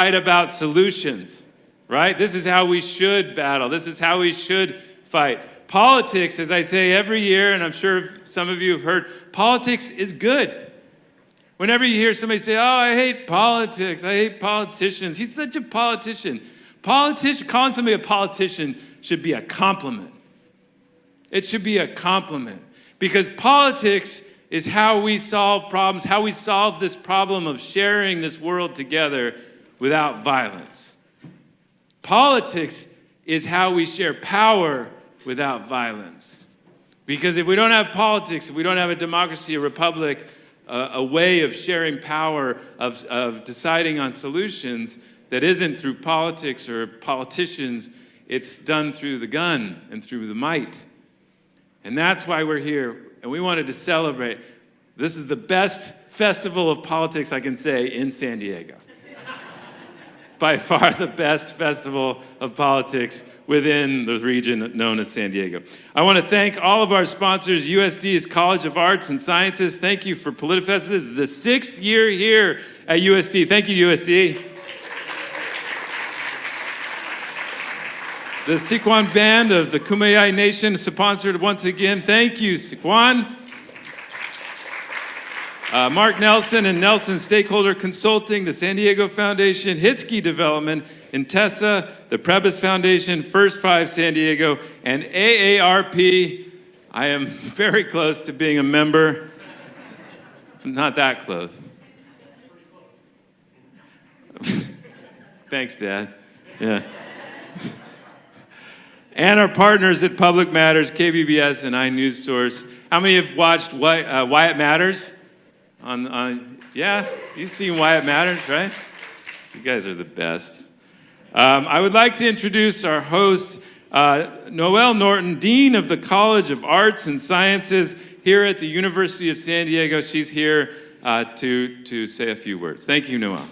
fight about solutions, right? This is how we should battle. This is how we should fight. Politics, as I say every year, and I'm sure some of you have heard, politics is good. Whenever you hear somebody say, oh, I hate politics, I hate politicians, he's such a politician. Calling somebody a politician should be a compliment. It should be a compliment. Because politics is how we solve problems, how we solve this problem of sharing this world together without violence. Politics is how we share power without violence. Because if we don't have politics, if we don't have a democracy, a republic, a way of sharing power, of deciding on solutions that isn't through politics or politicians, it's done through the gun and through the might. And that's why we're here, and we wanted to celebrate. This is the best festival of politics I can say in San Diego. By far the best festival of politics within the region known as San Diego. I want to thank all of our sponsors. USD's College of Arts and Sciences. Thank you for Politifest. This is the 6th year here at USD. Thank you, USD. The Siquan Band of the Kumeyaay Nation sponsored once again. Thank you, Siquan. Mark Nelson and Nelson Stakeholder Consulting, the San Diego Foundation, Hitsky Development, Intessa, the Prebis Foundation, First Five San Diego, and AARP. I am very close to being a member, but not that close. Thanks, Dad. Yeah. And our partners at Public Matters, KVBS, and iNewsSource. How many have watched Why It Matters? Yeah, you've seen Why It Matters, right? You guys are the best. I would like to introduce our host, Noelle Norton, Dean of the College of Arts and Sciences here at the University of San Diego. She's here to say a few words. Thank you, Noelle.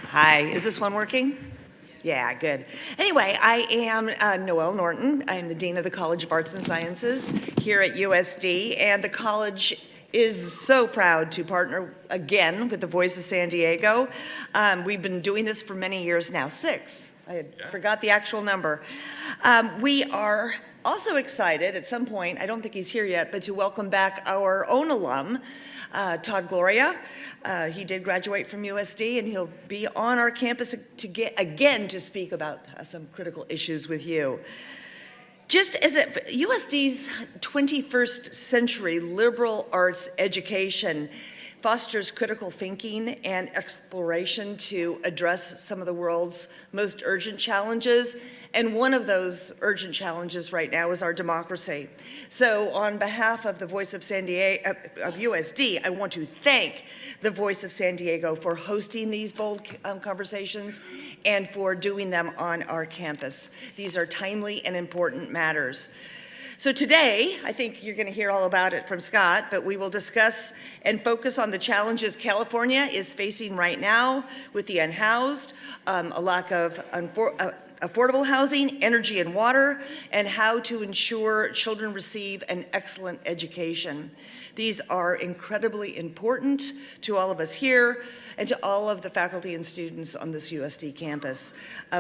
Hi, is this one working? Yeah, good. Anyway, I am Noelle Norton. I'm the Dean of the College of Arts and Sciences here at USD, and the college is so proud to partner again with the Voice of San Diego. We've been doing this for many years now, 6. I forgot the actual number. We are also excited at some point, I don't think he's here yet, but to welcome back our own alum, Todd Gloria. He did graduate from USD, and he'll be on our campus again to speak about some critical issues with you. Just as USD's 21st century liberal arts education fosters critical thinking and exploration to address some of the world's most urgent challenges. And one of those urgent challenges right now is our democracy. So on behalf of the Voice of San Diego, of USD, I want to thank the Voice of San Diego for hosting these bold conversations and for doing them on our campus. These are timely and important matters. So today, I think you're going to hear all about it from Scott, but we will discuss and focus on the challenges California is facing right now with the unhoused, a lack of affordable housing, energy and water, and how to ensure children receive an excellent education. These are incredibly important to all of us here and to all of the faculty and students on this USD campus.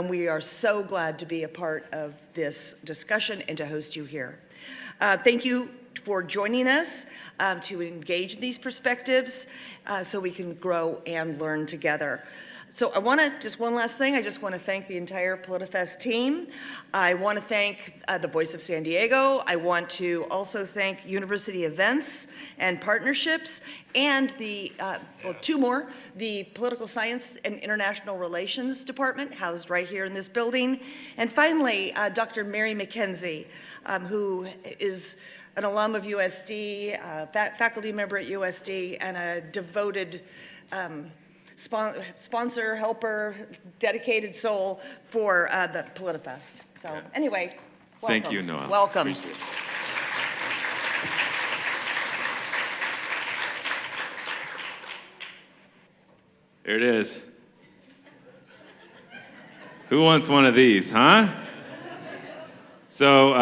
We are so glad to be a part of this discussion and to host you here. Thank you for joining us to engage these perspectives so we can grow and learn together. So I want to, just one last thing, I just want to thank the entire Politifest team. I want to thank the Voice of San Diego. I want to also thank University Events and Partnerships and the, well, 2 more, the Political Science and International Relations Department, housed right here in this building. And finally, Dr. Mary McKenzie, who is an alum of USD, faculty member at USD, and a devoted sponsor, helper, dedicated soul for the Politifest. So anyway, welcome. Thank you, Noelle. Welcome. Appreciate it. There it is. Who wants one of these, huh? So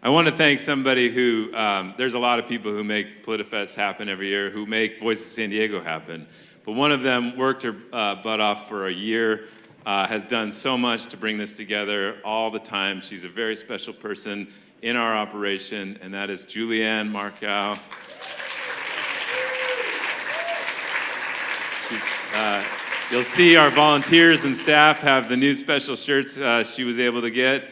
I want to thank somebody who, there's a lot of people who make Politifest happen every year, who make Voice of San Diego happen. But one of them worked her butt off for a year, has done so much to bring this together all the time. She's a very special person in our operation, and that is Julianne Markow. You'll see our volunteers and staff have the new special shirts she was able to get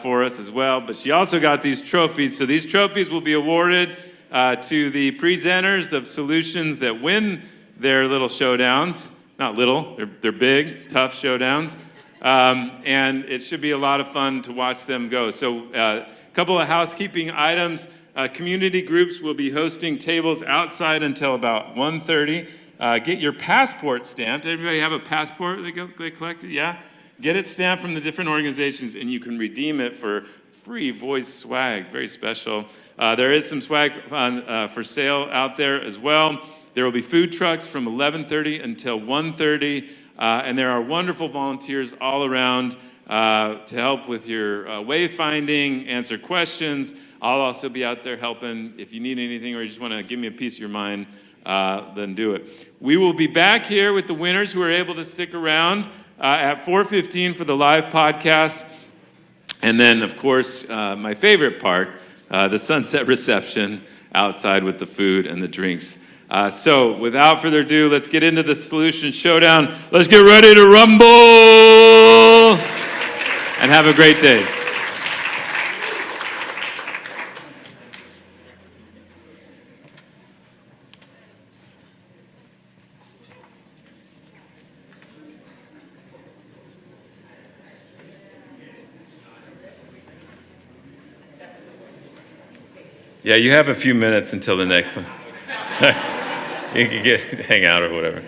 for us as well. But she also got these trophies. So these trophies will be awarded to the presenters of Solutions that win their little showdowns. Not little, they're big, tough showdowns. And it should be a lot of fun to watch them go. So a couple of housekeeping items. Community groups will be hosting tables outside until about 1:30. Get your passport stamped. Everybody have a passport they collected? Yeah? Get it stamped from the different organizations, and you can redeem it for free voice swag. Very special. There is some swag for sale out there as well. There will be food trucks from 11:30 until 1:30, and there are wonderful volunteers all around to help with your wayfinding, answer questions. I'll also be out there helping. If you need anything or you just want to give me a piece of your mind, then do it. We will be back here with the winners who are able to stick around at 4:15 for the live podcast. And then, of course, my favorite part, the sunset reception outside with the food and the drinks. So without further ado, let's get into the Solutions Showdown. Let's get ready to rumble and have a great day. Yeah, you have a few minutes until the next one. So you can hang out or whatever.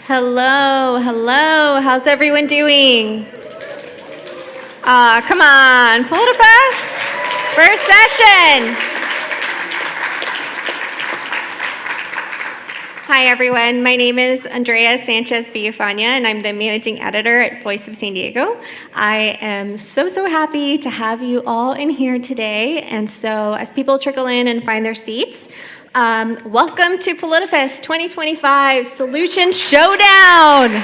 Hello, hello. How's everyone doing? Come on, Politifest, first session. Hi, everyone. My name is Andrea Sanchez Villafana, and I'm the managing editor at Voice of San Diego. I am so happy to have you all in here today. And so as people trickle in and find their seats, welcome to Politifest 2025 Solutions Showdown.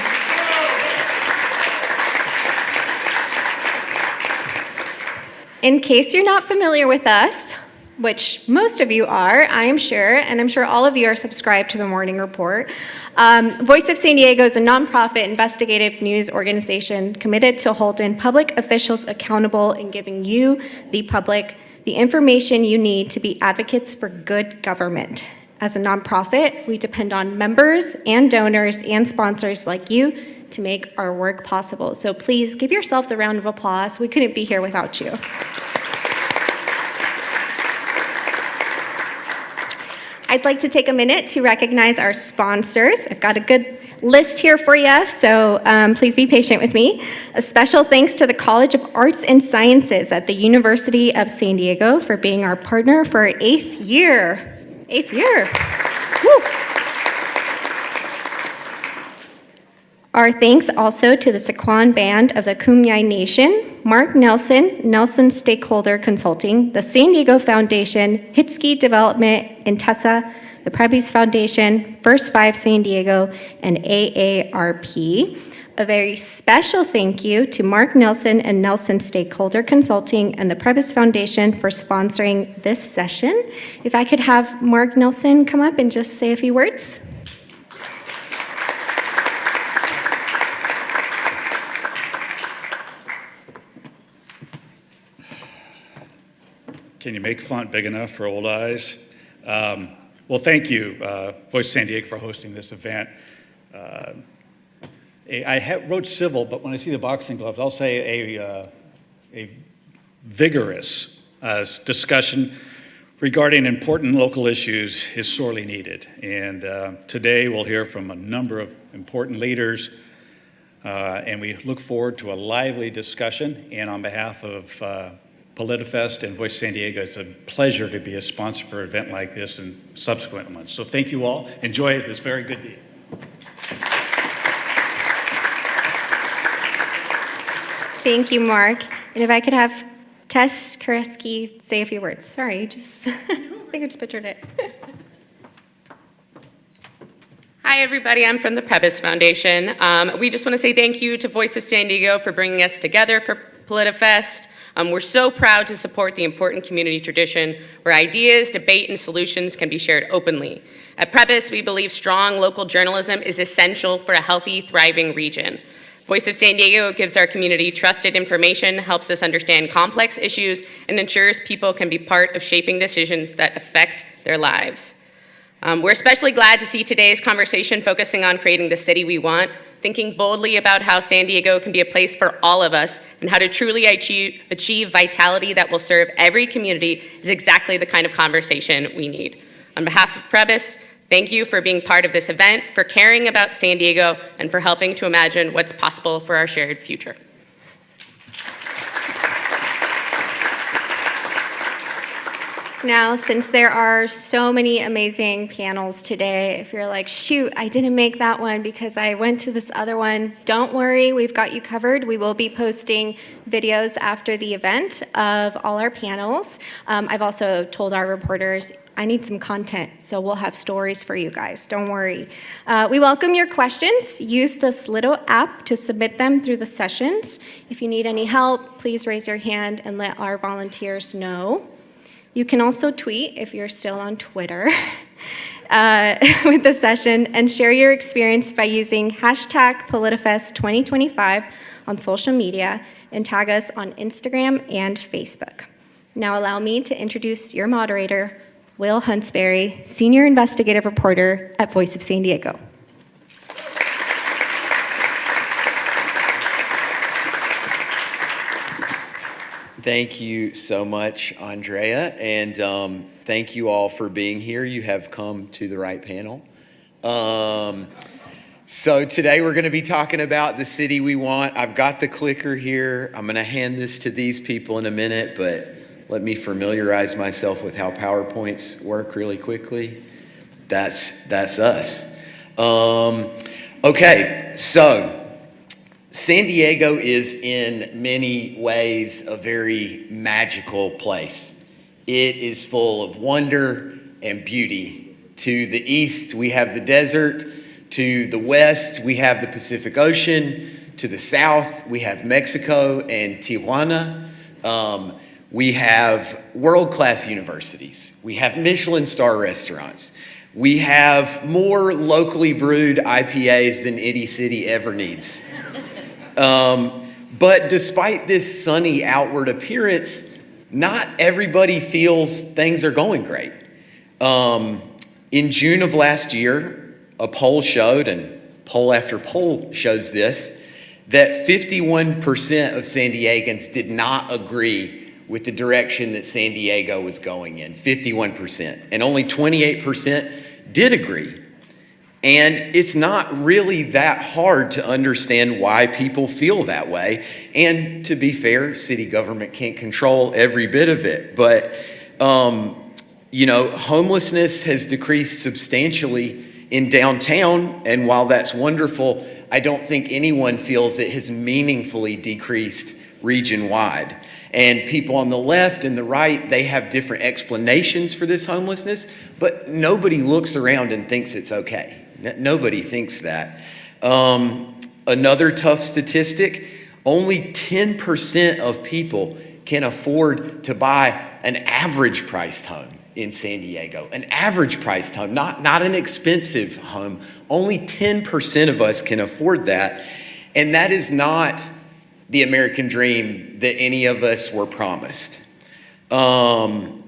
In case you're not familiar with us, which most of you are, I am sure, and I'm sure all of you are subscribed to the Morning Report. Voice of San Diego is a nonprofit investigative news organization committed to holding public officials accountable and giving you, the public, the information you need to be advocates for good government. As a nonprofit, we depend on members and donors and sponsors like you to make our work possible. So please give yourselves a round of applause. We couldn't be here without you. I'd like to take a minute to recognize our sponsors. I've got a good list here for you, so please be patient with me. A special thanks to the College of Arts and Sciences at the University of San Diego for being our partner for our 8th year. 8th year. Woo. Our thanks also to the Sequan Band of the Kumeyaay Nation, Mark Nelson, Nelson Stakeholder Consulting, the San Diego Foundation, Hitski Development, Intessa, the Prebys Foundation, First Five San Diego, and AARP. A very special thank you to Mark Nelson and Nelson Stakeholder Consulting and the Prebys Foundation for sponsoring this session. If I could have Mark Nelson come up and just say a few words. Can you make font big enough for old eyes? Well, thank you, Voice San Diego, for hosting this event. I wrote civil, but when I see the boxing gloves, I'll say a vigorous discussion regarding important local issues is sorely needed. And today we'll hear from a number of important leaders, and we look forward to a lively discussion. And on behalf of Politifest and Voice San Diego, it's a pleasure to be a sponsor for an event like this and subsequent ones. So thank you all. Enjoy this very good day. Thank you, Mark. And if I could have Tess Koreski say a few words. Sorry, you just, I think I just pictured it. Hi, everybody. I'm from the Prebys Foundation. We just want to say thank you to Voice of San Diego for bringing us together for Politifest. We're so proud to support the important community tradition where ideas, debate, and solutions can be shared openly. At Prebys, we believe strong local journalism is essential for a healthy, thriving region. Voice of San Diego gives our community trusted information, helps us understand complex issues, and ensures people can be part of shaping decisions that affect their lives. We're especially glad to see today's conversation focusing on creating the city we want, thinking boldly about how San Diego can be a place for all of us and how to truly achieve vitality that will serve every community is exactly the kind of conversation we need. On behalf of Prebys, thank you for being part of this event, for caring about San Diego, and for helping to imagine what's possible for our shared future. Now, since there are so many amazing panels today, if you're like, shoot, I didn't make that one because I went to this other one, don't worry, we've got you covered. We will be posting videos after the event of all our panels. I've also told our reporters, I need some content, so we'll have stories for you guys, don't worry. We welcome your questions. Use this little app to submit them through the sessions. If you need any help, please raise your hand and let our volunteers know. You can also tweet, if you're still on Twitter, with the session, and share your experience by using hashtag Politifest 2025 on social media and tag us on Instagram and Facebook. Now allow me to introduce your moderator, Will Huntsberry, Senior Investigative Reporter at Voice of San Diego. Thank you so much, Andrea, and thank you all for being here. You have come to the right panel. So today we're going to be talking about the city we want. I've got the clicker here. I'm going to hand this to these people in a minute, but let me familiarize myself with how PowerPoints work really quickly. That's us. Okay, so San Diego is in many ways a very magical place. It is full of wonder and beauty. To the east, we have the desert. To the west, we have the Pacific Ocean. To the south, we have Mexico and Tijuana. We have world-class universities. We have Michelin star restaurants. We have more locally brewed IPAs than any city ever needs. But despite this sunny outward appearance, not everybody feels things are going great. In June of last year, a poll showed, and poll after poll shows this, that 51% of San Diegans did not agree with the direction that San Diego was going in, 51%. And only 28% did agree. And it's not really that hard to understand why people feel that way. And to be fair, city government can't control every bit of it. But, homelessness has decreased substantially in downtown. And while that's wonderful, I don't think anyone feels it has meaningfully decreased region-wide. And people on the left and the right, they have different explanations for this homelessness, but nobody looks around and thinks it's okay. Nobody thinks that. Another tough statistic, only 10% of people can afford to buy an average priced home in San Diego. An average priced home, not an expensive home. Only 10% of us can afford that. And that is not the American dream that any of us were promised. And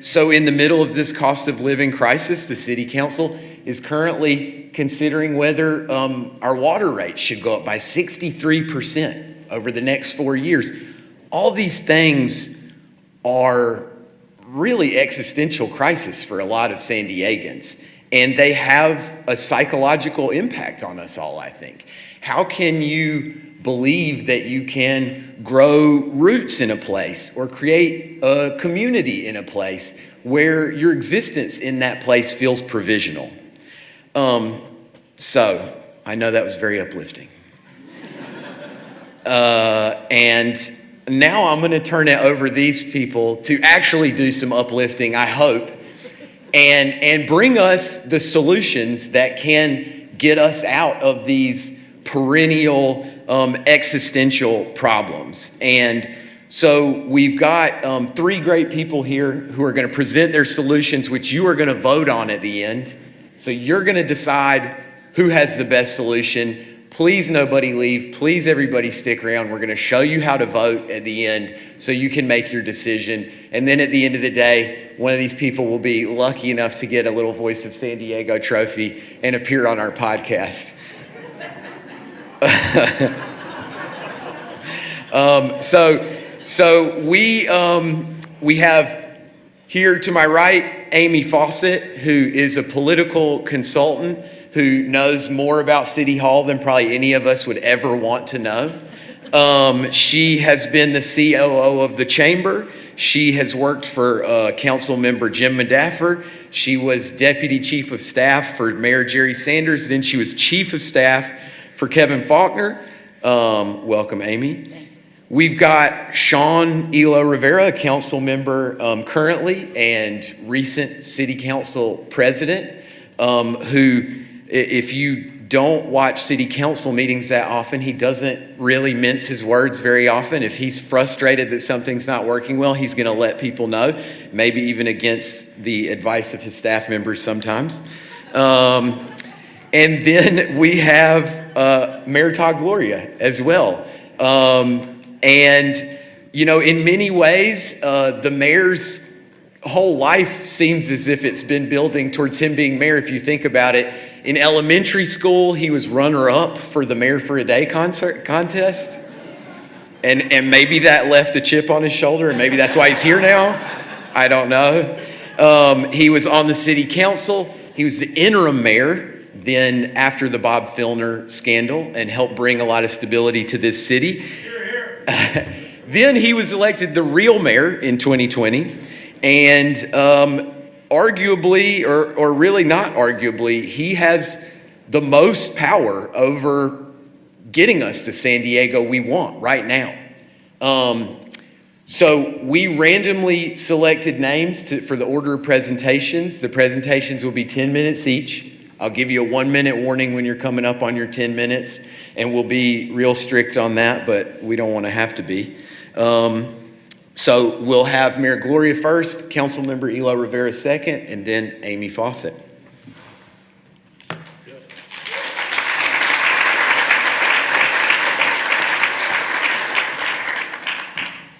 so in the middle of this cost of living crisis, the city council is currently considering whether our water rates should go up by 63% over the next 4 years. All these things are really existential crisis for a lot of San Diegans, and they have a psychological impact on us all, I think. How can you believe that you can grow roots in a place or create a community in a place where your existence in that place feels provisional? So I know that was very uplifting. And now I'm going to turn it over to these people to actually do some uplifting, I hope, and bring us the solutions that can get us out of these perennial existential problems. And so we've got 3 great people here who are going to present their solutions, which you are going to vote on at the end. So you're going to decide who has the best solution. Please nobody leave. Please everybody stick around. We're going to show you how to vote at the end so you can make your decision. And then at the end of the day, one of these people will be lucky enough to get a little Voice of San Diego trophy and appear on our podcast. So we have here to my right, Amy Fawcett, who is a political consultant who knows more about City Hall than probably any of us would ever want to know. She has been the COO of the chamber. She has worked for Council Member Jim Madaffer. She was Deputy Chief of Staff for Mayor Jerry Sanders. Then she was Chief of Staff for Kevin Faulkner. Welcome, Amy. We've got Sean Elo Rivera, council member currently and recent city council president, who, if you don't watch city council meetings that often, he doesn't really mince his words very often. If he's frustrated that something's not working well, he's gonna let people know, maybe even against the advice of his staff members sometimes. And then we have Mayor Todd Gloria as well. And, you know, in many ways, the mayor's whole life seems as if it's been building towards him being mayor. If you think about it, in elementary school, he was runner-up for the Mayor for a Day contest. And maybe that left a chip on his shoulder, and maybe that's why he's here now. I don't know. He was on the city council. He was the interim mayor then after the Bob Filner scandal and helped bring a lot of stability to this city. Then he was elected the real mayor in 2020, and arguably, or really not arguably, he has the most power over getting us to San Diego we want right now. So we randomly selected names for the order of presentations. The presentations will be 10 minutes each. I'll give you a 1-minute warning when you're coming up on your 10 minutes, and we'll be real strict on that, but we don't want to have to be. So we'll have Mayor Gloria first, Councilmember Elo Rivera second, and then Amy Fawcett.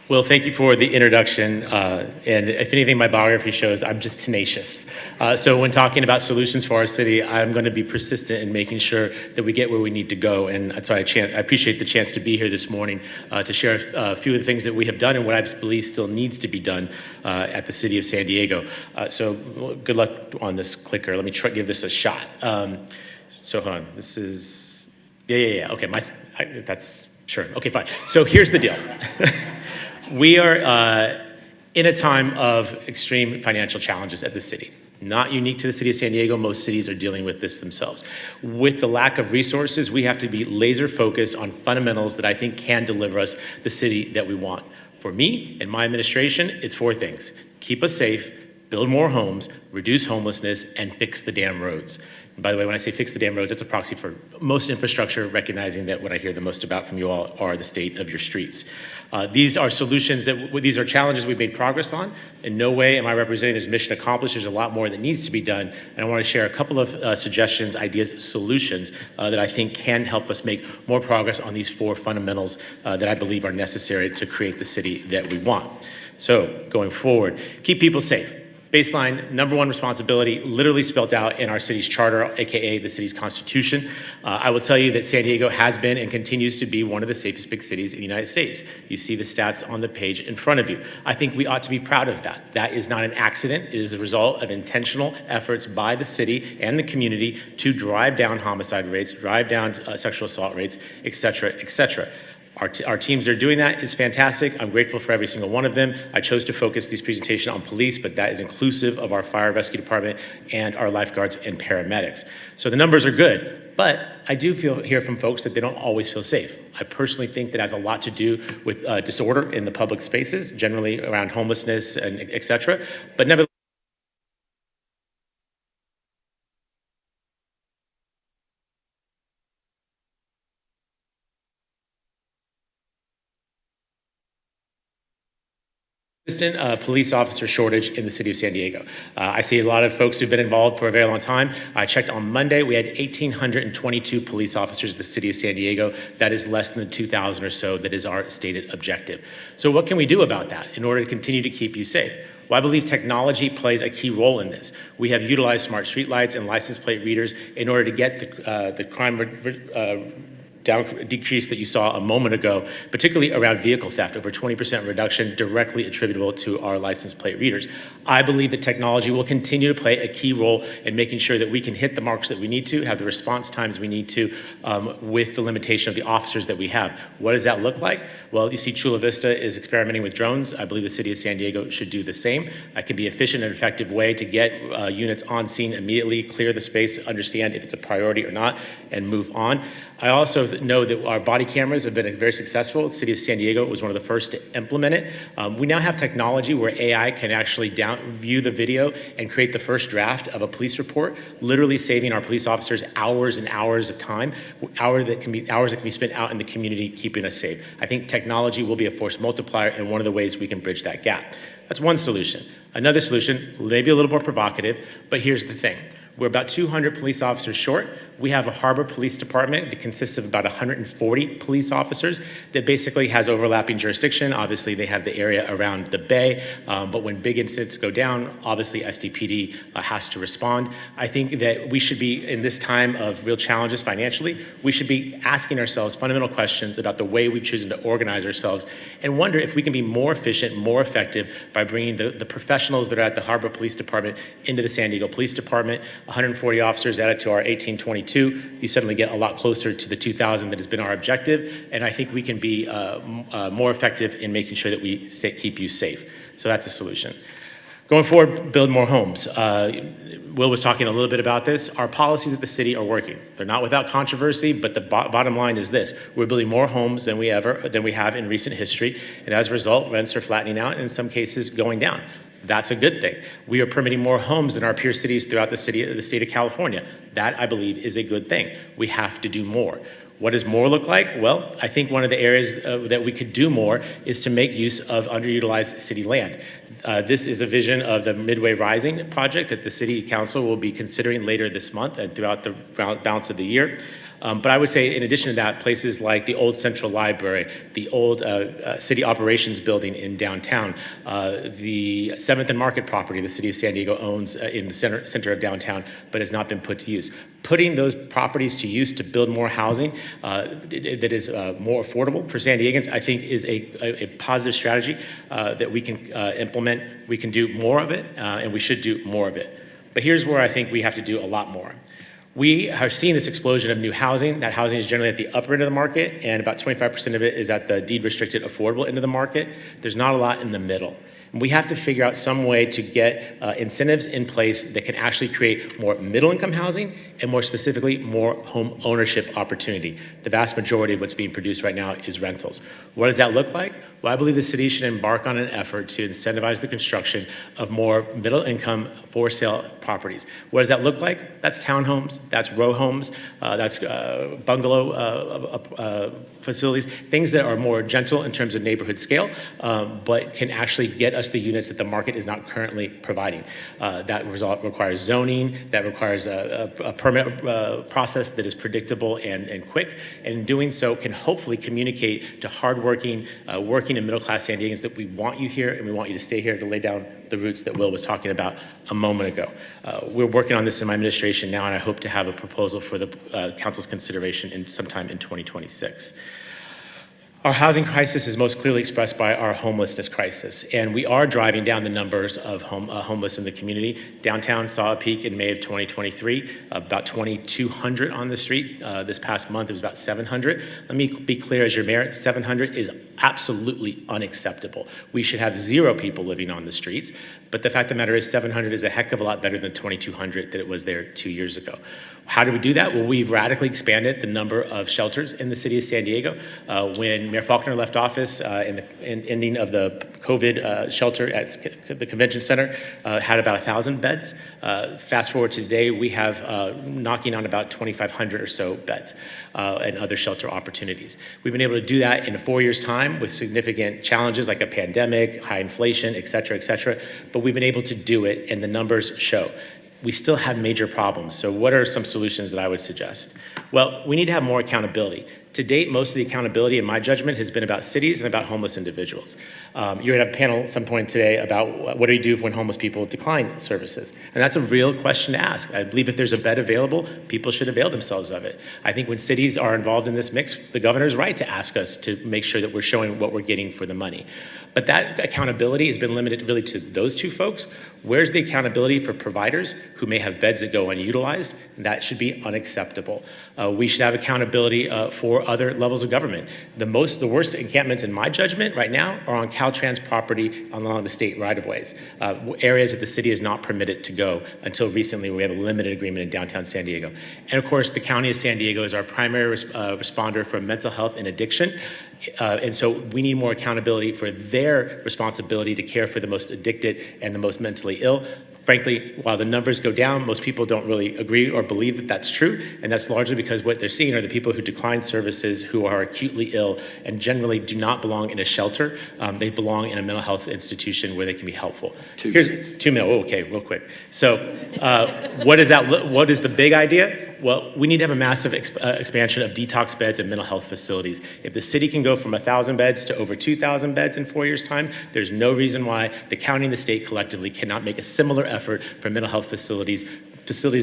Well, thank you for the introduction. And if anything, my biography shows I'm just tenacious. So when talking about solutions for our city, I'm going to be persistent in making sure that we get where we need to go. And that's why I appreciate the chance to be here this morning to share a few of the things that we have done and what I believe still needs to be done at the city of San Diego. So good luck on this clicker. Let me give this a shot. So hold on. This is, yeah. Okay, that's sure. Okay, fine. So here's the deal. We are in a time of extreme financial challenges at the city. Not unique to the city of San Diego, most cities are dealing with this themselves. With the lack of resources, we have to be laser focused on fundamentals that I think can deliver us the city that we want. For me and my administration, it's 4 things. Keep us safe, build more homes, reduce homelessness, and fix the damn roads. And by the way, when I say fix the damn roads, it's a proxy for most infrastructure, recognizing that what I hear the most about from you all are the state of your streets. These are solutions these are challenges we've made progress on. In no way am I representing there's mission accomplished. There's a lot more that needs to be done. And I want to share a couple of suggestions, ideas, solutions that I think can help us make more progress on these 4 fundamentals that I believe are necessary to create the city that we want. So going forward, keep people safe. Baseline, number 1 responsibility, literally spelled out in our city's charter, AKA the city's constitution. I will tell you that San Diego has been and continues to be one of the safest big cities in the United States. You see the stats on the page in front of you. I think we ought to be proud of that. That is not an accident. It is a result of intentional efforts by the city and the community to drive down homicide rates, drive down sexual assault rates, et cetera, et cetera. Our teams that are doing that is fantastic. I'm grateful for every single one of them. I chose to focus this presentation on police, but that is inclusive of our fire rescue department and our lifeguards and paramedics. So the numbers are good, but I do hear from folks that they don't always feel safe. I personally think that has a lot to do with disorder in the public spaces, generally around homelessness and et cetera, but nevertheless, police officer shortage in the city of San Diego. I see a lot of folks who've been involved for a very long time. I checked on Monday, we had 1,822 police officers in the city of San Diego. That is less than the 2,000 or so that is our stated objective. So what can we do about that in order to continue to keep you safe? Well, I believe technology plays a key role in this. We have utilized smart streetlights and license plate readers in order to get the crime decrease that you saw a moment ago, particularly around vehicle theft, over 20% reduction directly attributable to our license plate readers. I believe that technology will continue to play a key role in making sure that we can hit the marks that we need to, have the response times we need to, with the limitation of the officers that we have. What does that look like? Well, you see Chula Vista is experimenting with drones. I believe the city of San Diego should do the same. It can be an efficient and effective way to get units on scene immediately, clear the space, understand if it's a priority or not, and move on. I also know that our body cameras have been very successful. The city of San Diego was one of the first to implement it. We now have technology where AI can actually view the video and create the first draft of a police report, literally saving our police officers hours and hours of time, hours that can be spent out in the community keeping us safe. I think technology will be a force multiplier and one of the ways we can bridge that gap. That's one solution. Another solution, maybe a little more provocative, but here's the thing. We're about 200 police officers short. We have a harbor police department that consists of about 140 police officers that basically has overlapping jurisdiction. Obviously, they have the area around the bay, but when big incidents go down, obviously SDPD has to respond. I think that we should be, in this time of real challenges financially, we should be asking ourselves fundamental questions about the way we've chosen to organize ourselves and wonder if we can be more efficient, more effective by bringing the professionals that are at the Harbor Police Department into the San Diego Police Department. 140 officers added to our 1822, you suddenly get a lot closer to the 2,000 that has been our objective, and I think we can be more effective in making sure that we keep you safe. So that's a solution. Going forward, build more homes. Will was talking a little bit about this. Our policies at the city are working. They're not without controversy, but the bottom line is this. We're building more homes than we have in recent history, and as a result, rents are flattening out and in some cases going down. That's a good thing. We are permitting more homes than our peer cities throughout the state of California. That, I believe, is a good thing. We have to do more. What does more look like? Well, I think one of the areas that we could do more is to make use of underutilized city land. This is a vision of the Midway Rising project that the City Council will be considering later this month and throughout the balance of the year. But I would say in addition to that, places like the old Central Library, the old City Operations Building in downtown, the 7th and Market property the City of San Diego owns in the center of downtown, but has not been put to use. Putting those properties to use to build more housing that is more affordable for San Diegans, I think is a positive strategy that we can implement. We can do more of it, and we should do more of it. But here's where I think we have to do a lot more. We have seen this explosion of new housing. That housing is generally at the upper end of the market, and about 25% of it is at the deed-restricted affordable end of the market. There's not a lot in the middle. And we have to figure out some way to get incentives in place that can actually create more middle-income housing and more specifically, more home ownership opportunity. The vast majority of what's being produced right now is rentals. What does that look like? Well, I believe the city should embark on an effort to incentivize the construction of more middle-income for-sale properties. What does that look like? That's townhomes, that's row homes, that's bungalow facilities, things that are more gentle in terms of neighborhood scale, but can actually get us the units that the market is not currently providing. That requires zoning, that requires a permit process that is predictable and quick, and in doing so can hopefully communicate to hardworking, working and middle-class San Diegans that we want you here and we want you to stay here to lay down the roots that Will was talking about a moment ago. We're working on this in my administration now, and I hope to have a proposal for the council's consideration sometime in 2026. Our housing crisis is most clearly expressed by our homelessness crisis, and we are driving down the numbers of homeless in the community. Downtown saw a peak in May of 2023, about 2,200 on the street. This past month, it was about 700. Let me be clear as your mayor, 700 is absolutely unacceptable. We should have 0 people living on the streets, but the fact of the matter is 700 is a heck of a lot better than 2,200 that it was there 2 years ago. How do we do that? Well, we've radically expanded the number of shelters in the city of San Diego. When Mayor Faulconer left office in the ending of the COVID shelter at the convention center, had about 1,000 beds. Fast forward to today, we have knocking on about 2,500 or so beds and other shelter opportunities. We've been able to do that in 4 years' time with significant challenges like a pandemic, high inflation, et cetera, but we've been able to do it and the numbers show. We still have major problems. So what are some solutions that I would suggest? Well, we need to have more accountability. To date, most of the accountability, in my judgment, has been about cities and about homeless individuals. You're going to have a panel at some point today about what do we do when homeless people decline services. And that's a real question to ask. I believe if there's a bed available, people should avail themselves of it. I think when cities are involved in this mix, the governor's right to ask us to make sure that we're showing what we're getting for the money. But that accountability has been limited really to those two folks. Where's the accountability for providers who may have beds that go unutilized? That should be unacceptable. We should have accountability for other levels of government. The worst encampments, in my judgment, right now are on Caltrans property along the state right-of-ways, areas that the city is not permitted to go until recently. We have a limited agreement in downtown San Diego. And of course, the County of San Diego is our primary responder for mental health and addiction. And so we need more accountability for their responsibility to care for the most addicted and the most mentally ill. Frankly, while the numbers go down, most people don't really agree or believe that that's true, and that's largely because what they're seeing are the people who decline services who are acutely ill and generally do not belong in a shelter. They belong in a mental health institution where they can be helpful. 2 minutes. 2 minutes. Oh, okay, real quick. So what is the big idea? Well, we need to have a massive expansion of detox beds and mental health facilities. If the city can go from 1,000 beds to over 2,000 beds in 4 years' time, there's no reason why the county and the state collectively cannot make a similar effort for mental health facilities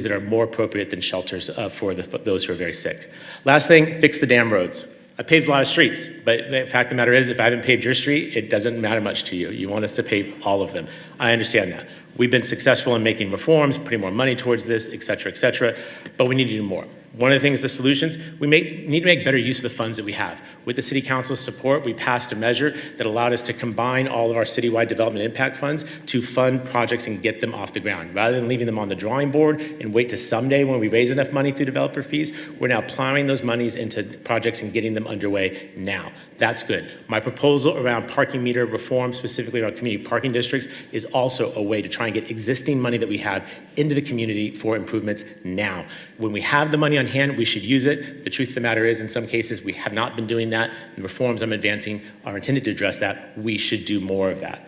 that are more appropriate than shelters for those who are very sick. Last thing, fix the damn roads. I paved a lot of streets, but the fact of the matter is, if I haven't paved your street, it doesn't matter much to you. You want us to pave all of them. I understand that. We've been successful in making reforms, putting more money towards this, et cetera, but we need to do more. One of the things, the solutions, we need to make better use of the funds that we have. With the City Council's support, we passed a measure that allowed us to combine all of our citywide development impact funds to fund projects and get them off the ground. Rather than leaving them on the drawing board and wait to someday when we raise enough money through developer fees, we're now plowing those monies into projects and getting them underway now. That's good. My proposal around parking meter reform, specifically around community parking districts, is also a way to try and get existing money that we have into the community for improvements now. When we have the money on hand, we should use it. The truth of the matter is, in some cases, we have not been doing that. The reforms I'm advancing are intended to address that. We should do more of that.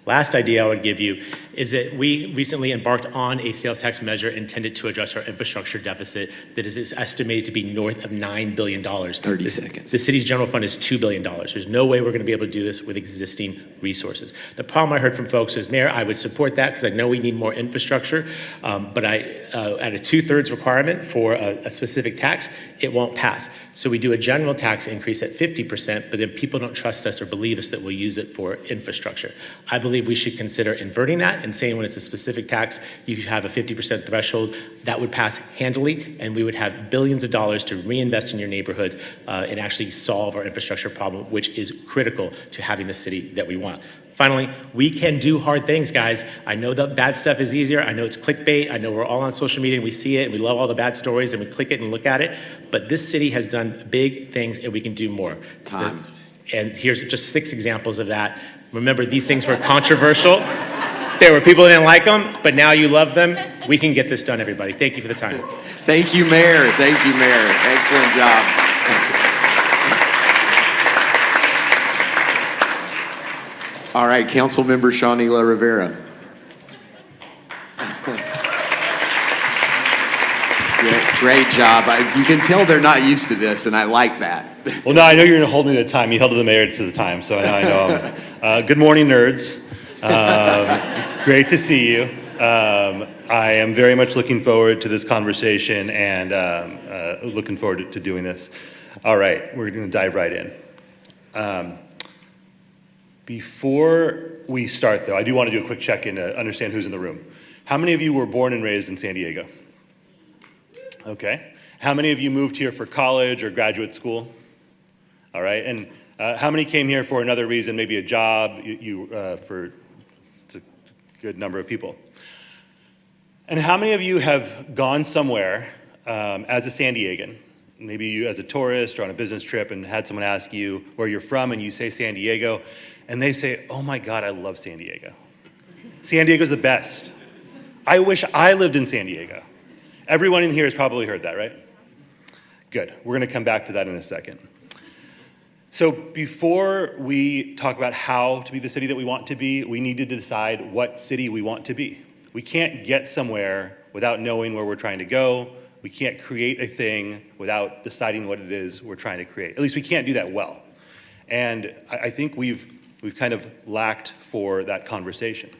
Last idea I would give you is that we recently embarked on a sales tax measure intended to address our infrastructure deficit that is estimated to be north of $9 billion. 30 seconds. The city's general fund is $2 billion. There's no way we're going to be able to do this with existing resources. The problem I heard from folks is, Mayor, I would support that because I know we need more infrastructure, but at a 2/3 requirement for a specific tax, it won't pass. So we do a general tax increase at 50%, but then people don't trust us or believe us that we'll use it for infrastructure. I believe we should consider inverting that and saying when it's a specific tax, you have a 50% threshold. That would pass handily, and we would have billions of dollars to reinvest in your neighborhoods and actually solve our infrastructure problem, which is critical to having the city that we want. Finally, we can do hard things, guys. I know the bad stuff is easier. I know it's clickbait. I know we're all on social media and we see it and we love all the bad stories and we click it and look at it. But this city has done big things and we can do more. Time. And here's just 6 examples of that. Remember, these things were controversial. There were people that didn't like them, but now you love them. We can get this done, everybody. Thank you for the time. Thank you, Mayor. Thank you, Mayor. Excellent job. All right, Councilmember Shawnila Rivera. Great job. You can tell they're not used to this, and I like that. Well, no, I know you're going to hold me to the time. You held the mayor to the time, so I know. Good morning, nerds. Great to see you. I am very much looking forward to this conversation and looking forward to doing this. All right, we're going to dive right in. Before we start, though, I do want to do a quick check-in to understand who's in the room. How many of you were born and raised in San Diego? Okay. How many of you moved here for college or graduate school? All right. And how many came here for another reason, maybe a job? It's a good number of people. And how many of you have gone somewhere as a San Diegan, maybe you as a tourist or on a business trip, and had someone ask you where you're from and you say San Diego, and they say, oh my God, I love San Diego. San Diego's the best. I wish I lived in San Diego. Everyone in here has probably heard that, right? Good. We're going to come back to that in a second. So before we talk about how to be the city that we want to be, we need to decide what city we want to be. We can't get somewhere without knowing where we're trying to go, We can't create a thing without deciding what it is we're trying to create. At least we can't do that well. And I think we've kind of lacked for that conversation.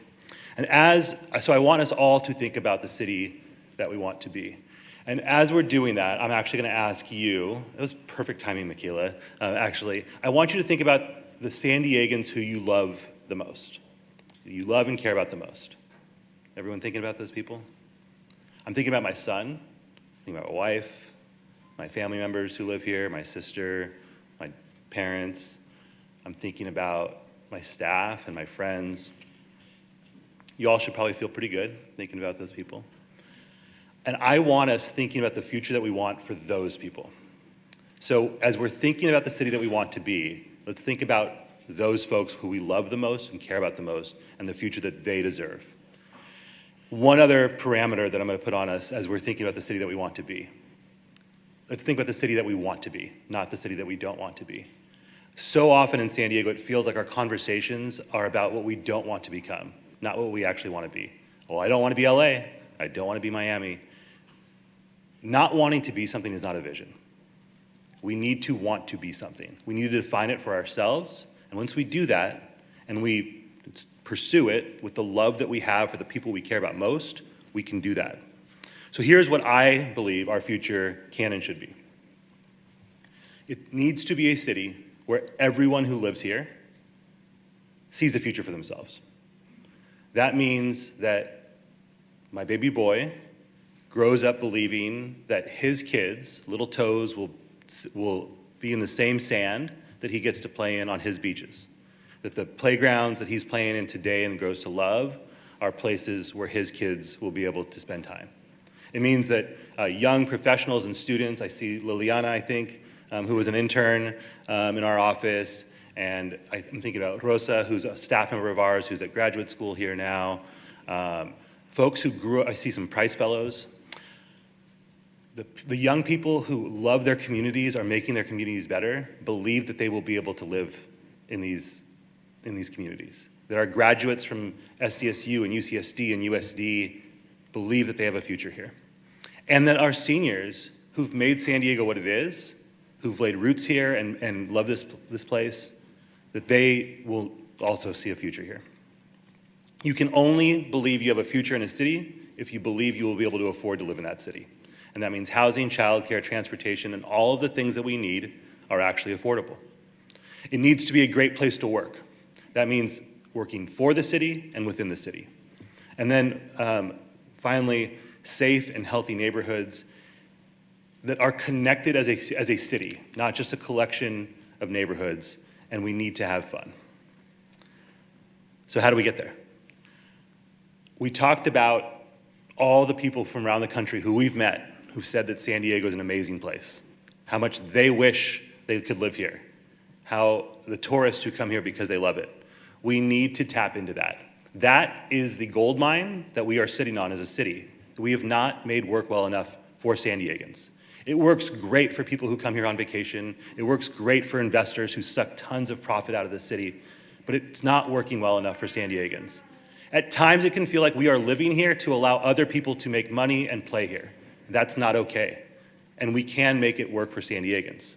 And so I want us all to think about the city that we want to be. And as we're doing that, I'm actually going to ask you, it was perfect timing, Michaela, actually. I want you to think about the San Diegans who you love the most, who you love and care about the most. Everyone thinking about those people? I'm thinking about my son, thinking about my wife, my family members who live here, my sister, my parents. I'm thinking about my staff and my friends. You all should probably feel pretty good thinking about those people. And I want us thinking about the future that we want for those people. So as we're thinking about the city that we want to be, let's think about those folks who we love the most and care about the most and the future that they deserve. One other parameter that I'm going to put on us as we're thinking about the city that we want to be. Let's think about the city that we want to be, not the city that we don't want to be. So often in San Diego, it feels like our conversations are about what we don't want to become, not what we actually want to be. Well, I don't want to be LA. I don't want to be Miami. Not wanting to be something is not a vision. We need to want to be something. We need to define it for ourselves. And once we do that, and we pursue it with the love that we have for the people we care about most, we can do that. So here's what I believe our future can and should be. It needs to be a city where everyone who lives here sees a future for themselves. That means that my baby boy grows up believing that his kids, little toes, will be in the same sand that he gets to play in on his beaches. That the playgrounds that he's playing in today and grows to love are places where his kids will be able to spend time. It means that young professionals and students, I see Liliana, I think, who was an intern in our office, and I'm thinking about Rosa, who's a staff member of ours, who's at graduate school here now. Folks who grew up, I see some Price Fellows. The young people who love their communities, are making their communities better, believe that they will be able to live in these communities. That our graduates from SDSU and UCSD and USD believe that they have a future here. And that our seniors who've made San Diego what it is, who've laid roots here and love this place, that they will also see a future here. You can only believe you have a future in a city if you believe you will be able to afford to live in that city. And that means housing, childcare, transportation, and all of the things that we need are actually affordable. It needs to be a great place to work. That means working for the city and within the city. And then finally, safe and healthy neighborhoods that are connected as a city, not just a collection of neighborhoods, and we need to have fun. So how do we get there? We talked about all the people from around the country who we've met who've said that San Diego is an amazing place, how much they wish they could live here, how the tourists who come here because they love it. We need to tap into that. That is the gold mine that we are sitting on as a city that we have not made work well enough for San Diegans. It works great for people who come here on vacation. It works great for investors who suck tons of profit out of the city, but it's not working well enough for San Diegans. At times it can feel like we are living here to allow other people to make money and play here. That's not okay. And we can make it work for San Diegans.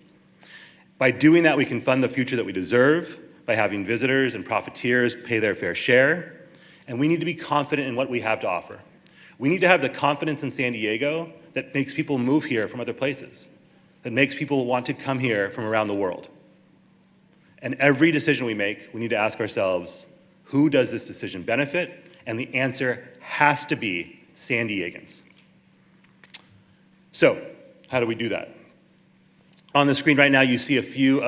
By doing that, we can fund the future that we deserve by having visitors and profiteers pay their fair share. And we need to be confident in what we have to offer. We need to have the confidence in San Diego that makes people move here from other places, that makes people want to come here from around the world. And every decision we make, we need to ask ourselves, who does this decision benefit? And the answer has to be San Diegans. So, how do we do that? On the screen right now, you see a few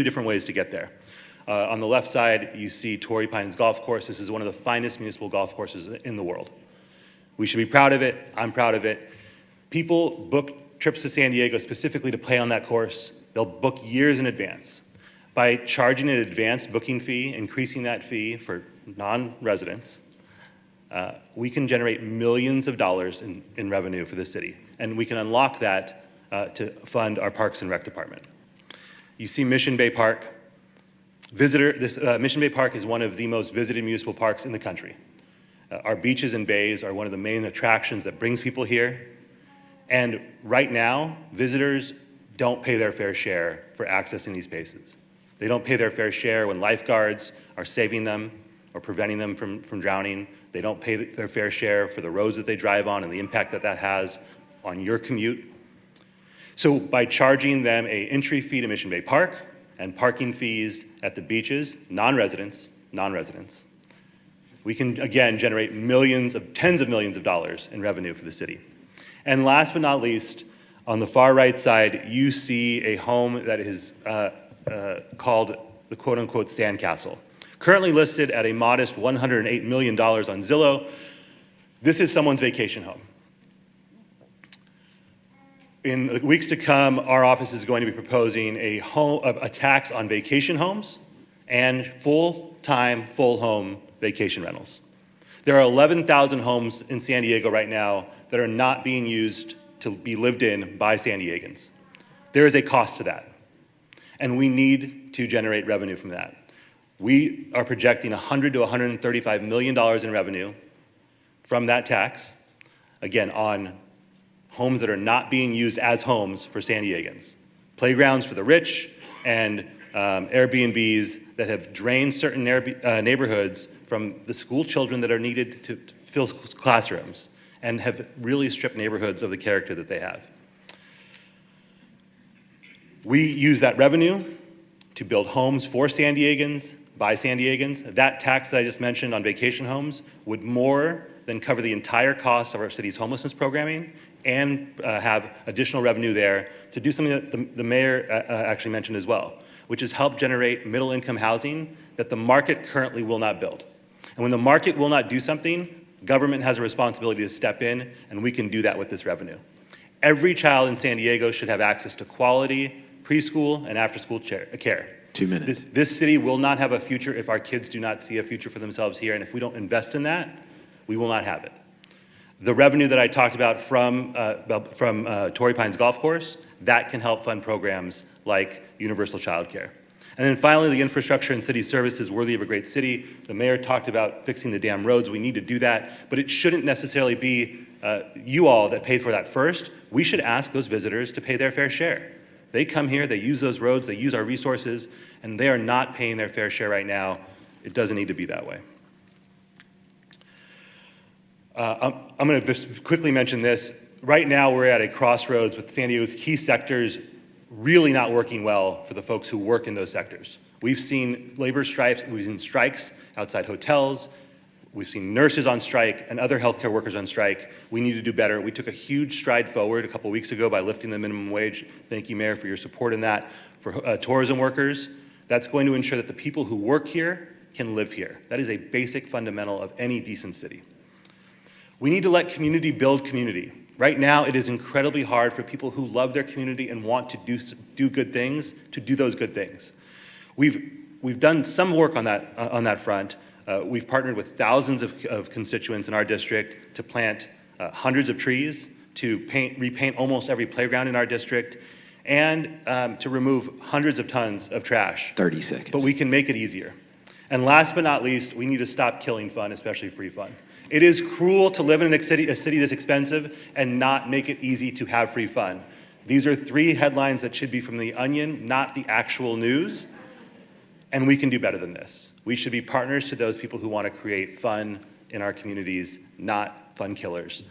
different ways to get there. On the left side, you see Torrey Pines Golf Course. This is one of the finest municipal golf courses in the world. We should be proud of it. I'm proud of it. People book trips to San Diego specifically to play on that course. They'll book years in advance. By charging an advanced booking fee, increasing that fee for non-residents, we can generate millions of dollars in revenue for the city. And we can unlock that to fund our Parks and Rec department. You see Mission Bay Park. Mission Bay Park is one of the most visited municipal parks in the country. Our beaches and bays are one of the main attractions that brings people here. And right now, visitors don't pay their fair share for accessing these spaces. They don't pay their fair share when lifeguards are saving them or preventing them from drowning. They don't pay their fair share for the roads that they drive on and the impact that that has on your commute. So by charging them an entry fee to Mission Bay Park and parking fees at the beaches, non-residents, we can again generate tens of millions of dollars in revenue for the city. And last but not least, on the far right side, you see a home that is called the quote-unquote Sandcastle. Currently listed at a modest $108 million on Zillow. This is someone's vacation home. In the weeks to come, our office is going to be proposing a tax on vacation homes and full-time, full-home vacation rentals. There are 11,000 homes in San Diego right now that are not being used to be lived in by San Diegans. There is a cost to that, and we need to generate revenue from that. We are projecting $100 to $135 million in revenue from that tax, again, on homes that are not being used as homes for San Diegans. Playgrounds for the rich and Airbnbs that have drained certain neighborhoods from the school children that are needed to fill classrooms and have really stripped neighborhoods of the character that they have. We use that revenue to build homes for San Diegans, by San Diegans. That tax that I just mentioned on vacation homes would more than cover the entire cost of our city's homelessness programming and have additional revenue there to do something that the mayor actually mentioned as well, which is help generate middle-income housing that the market currently will not build. And when the market will not do something, government has a responsibility to step in, and we can do that with this revenue. Every child in San Diego should have access to quality preschool and after-school care. 2 minutes. This city will not have a future if our kids do not see a future for themselves here, and if we don't invest in that, we will not have it. The revenue that I talked about from Torrey Pines Golf Course, that can help fund programs like universal childcare. And then finally, the infrastructure and city services worthy of a great city. The mayor talked about fixing the damn roads. We need to do that, but it shouldn't necessarily be you all that pay for that first. We should ask those visitors to pay their fair share. They come here, they use those roads, they use our resources, and they are not paying their fair share right now. It doesn't need to be that way. I'm going to just quickly mention this. Right now, we're at a crossroads with San Diego's key sectors really not working well for the folks who work in those sectors. We've seen labor strikes, we've seen strikes outside hotels, we've seen nurses on strike and other healthcare workers on strike. We need to do better. We took a huge stride forward a couple weeks ago by lifting the minimum wage. Thank you, Mayor, for your support in that. For tourism workers, that's going to ensure that the people who work here can live here. That is a basic fundamental of any decent city. We need to let community build community. Right now, it is incredibly hard for people who love their community and want to do good things to do those good things. We've done some work on that front. We've partnered with thousands of constituents in our district to plant hundreds of trees, to repaint almost every playground in our district, and to remove hundreds of tons of trash. 30 seconds. But we can make it easier. And last but not least, we need to stop killing fun, especially free fun. It is cruel to live in a city this expensive and not make it easy to have free fun. These are 3 headlines that should be from The Onion, not the actual news. And we can do better than this. We should be partners to those people who want to create fun in our communities, not fun killers.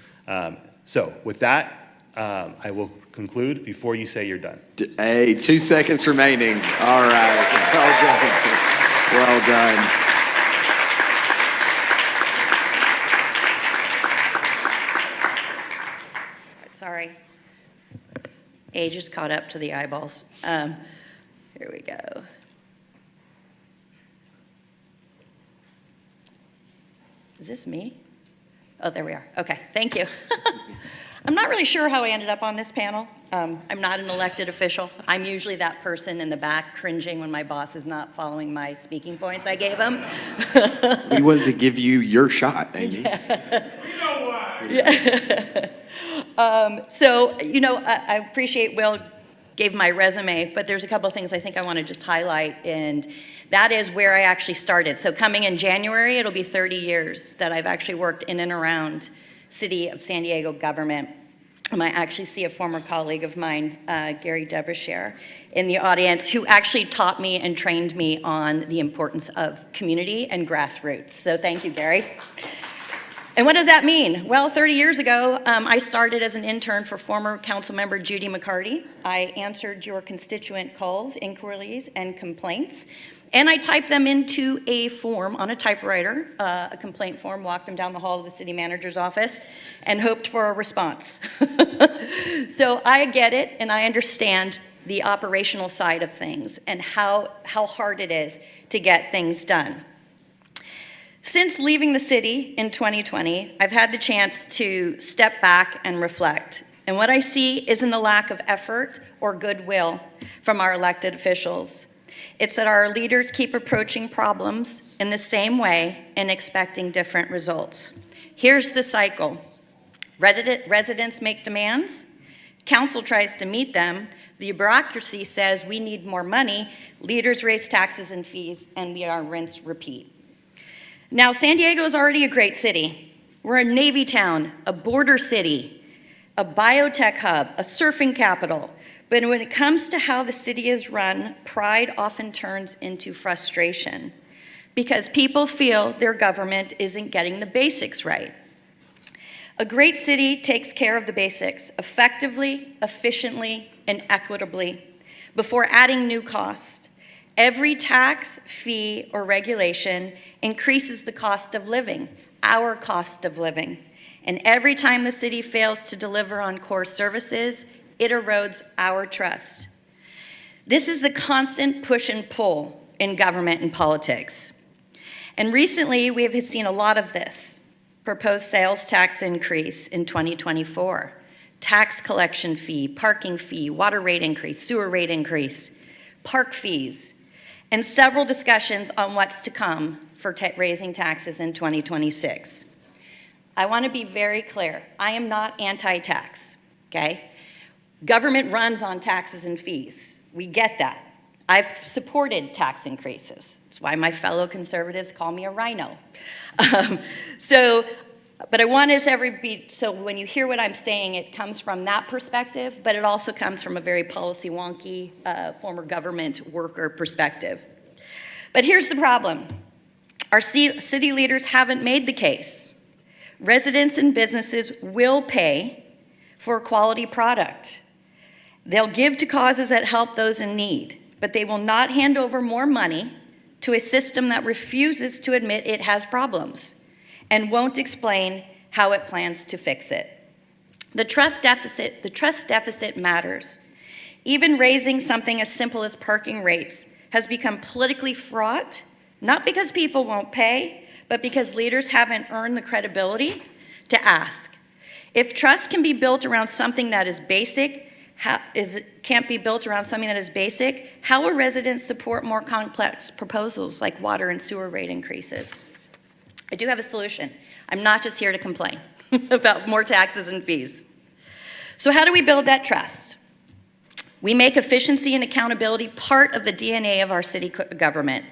So with that, I will conclude before you say you're done. Hey, 2 seconds remaining. All right. Well done. Well done. Sorry. Age has caught up to the eyeballs. Here we go. Is this me? Oh, there we are. Okay, thank you. I'm not really sure how I ended up on this panel. I'm not an elected official. I'm usually that person in the back cringing when my boss is not following my speaking points I gave him. We wanted to give you your shot, Amy. Yeah. We know why. Yeah. So, I appreciate Will gave my resume, but there's a couple of things I think I want to just highlight, and that is where I actually started. So coming in January, it'll be 30 years that I've actually worked in and around City of San Diego government. I might actually see a former colleague of mine, Gary Debrashere, in the audience, who actually taught me and trained me on the importance of community and grassroots. So thank you, Gary. And what does that mean? Well, 30 years ago, I started as an intern for former council member Judy McCarty. I answered your constituent calls, inquiries, and complaints. And I typed them into a form on a typewriter, a complaint form, walked them down the hall to the city manager's office, and hoped for a response. So I get it, and I understand the operational side of things and how hard it is to get things done. Since leaving the city in 2020, I've had the chance to step back and reflect. And what I see isn't a lack of effort or goodwill from our elected officials. It's that our leaders keep approaching problems in the same way and expecting different results. Here's the cycle. Residents make demands. Council tries to meet them. The bureaucracy says we need more money. Leaders raise taxes and fees, and we are rinse, repeat. Now, San Diego is already a great city. We're a Navy town, a border city, a biotech hub, a surfing capital. But when it comes to how the city is run, pride often turns into frustration because people feel their government isn't getting the basics right. A great city takes care of the basics effectively, efficiently, and equitably before adding new costs. Every tax, fee, or regulation increases the cost of living, our cost of living. And every time the city fails to deliver on core services, it erodes our trust. This is the constant push and pull in government and politics. And recently, we have seen a lot of this. Proposed sales tax increase in 2024, tax collection fee, parking fee, water rate increase, sewer rate increase, park fees, and several discussions on what's to come for raising taxes in 2026. I want to be very clear. I am not anti-tax, okay? Government runs on taxes and fees. We get that. I've supported tax increases. That's why my fellow conservatives call me a rhino. But I want us so when you hear what I'm saying, it comes from that perspective, but it also comes from a very policy wonky, former government worker perspective. But here's the problem. Our city leaders haven't made the case. Residents and businesses will pay for a quality product. They'll give to causes that help those in need, but they will not hand over more money to a system that refuses to admit it has problems and won't explain how it plans to fix it. The trust deficit matters. Even raising something as simple as parking rates has become politically fraught, not because people won't pay, but because leaders haven't earned the credibility to ask. If trust can be built around something that is basic, can't be built around something that is basic, how will residents support more complex proposals like water and sewer rate increases? I do have a solution. I'm not just here to complain about more taxes and fees. So how do we build that trust? We make efficiency and accountability part of the DNA of our city government,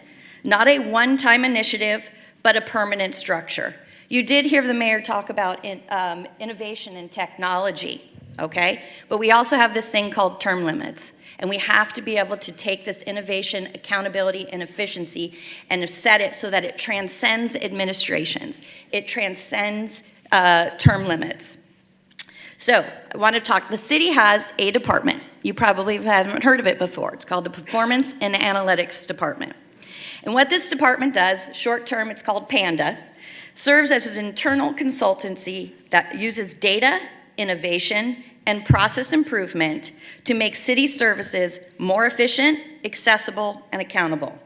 not a one-time initiative, but a permanent structure. You did hear the mayor talk about innovation and technology. Okay? But we also have this thing called term limits. And we have to be able to take this innovation, accountability, and efficiency and set it so that it transcends administrations. It transcends term limits. So I want to talk, the city has a department. You probably haven't heard of it before. It's called the Performance and Analytics Department. And what this department does, short term, it's called PANDA, serves as an internal consultancy that uses data, innovation, and process improvement to make city services more efficient, accessible, and accountable.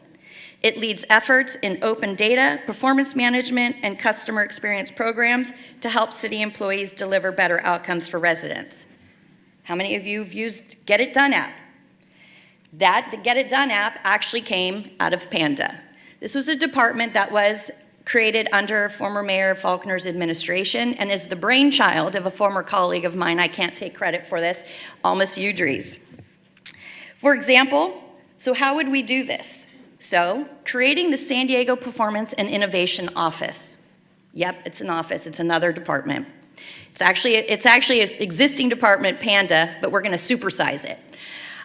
It leads efforts in open data, performance management, and customer experience programs to help city employees deliver better outcomes for residents. How many of you have used Get It Done app? That Get It Done app actually came out of PANDA. This was a department that was created under former Mayor Faulkner's administration and is the brainchild of a former colleague of mine, I can't take credit for this, Almas Udries. For example, so how would we do this? So, creating the San Diego Performance and Innovation Office. Yep, it's an office, it's another department. It's actually an existing department, Panda, but we're gonna supersize it.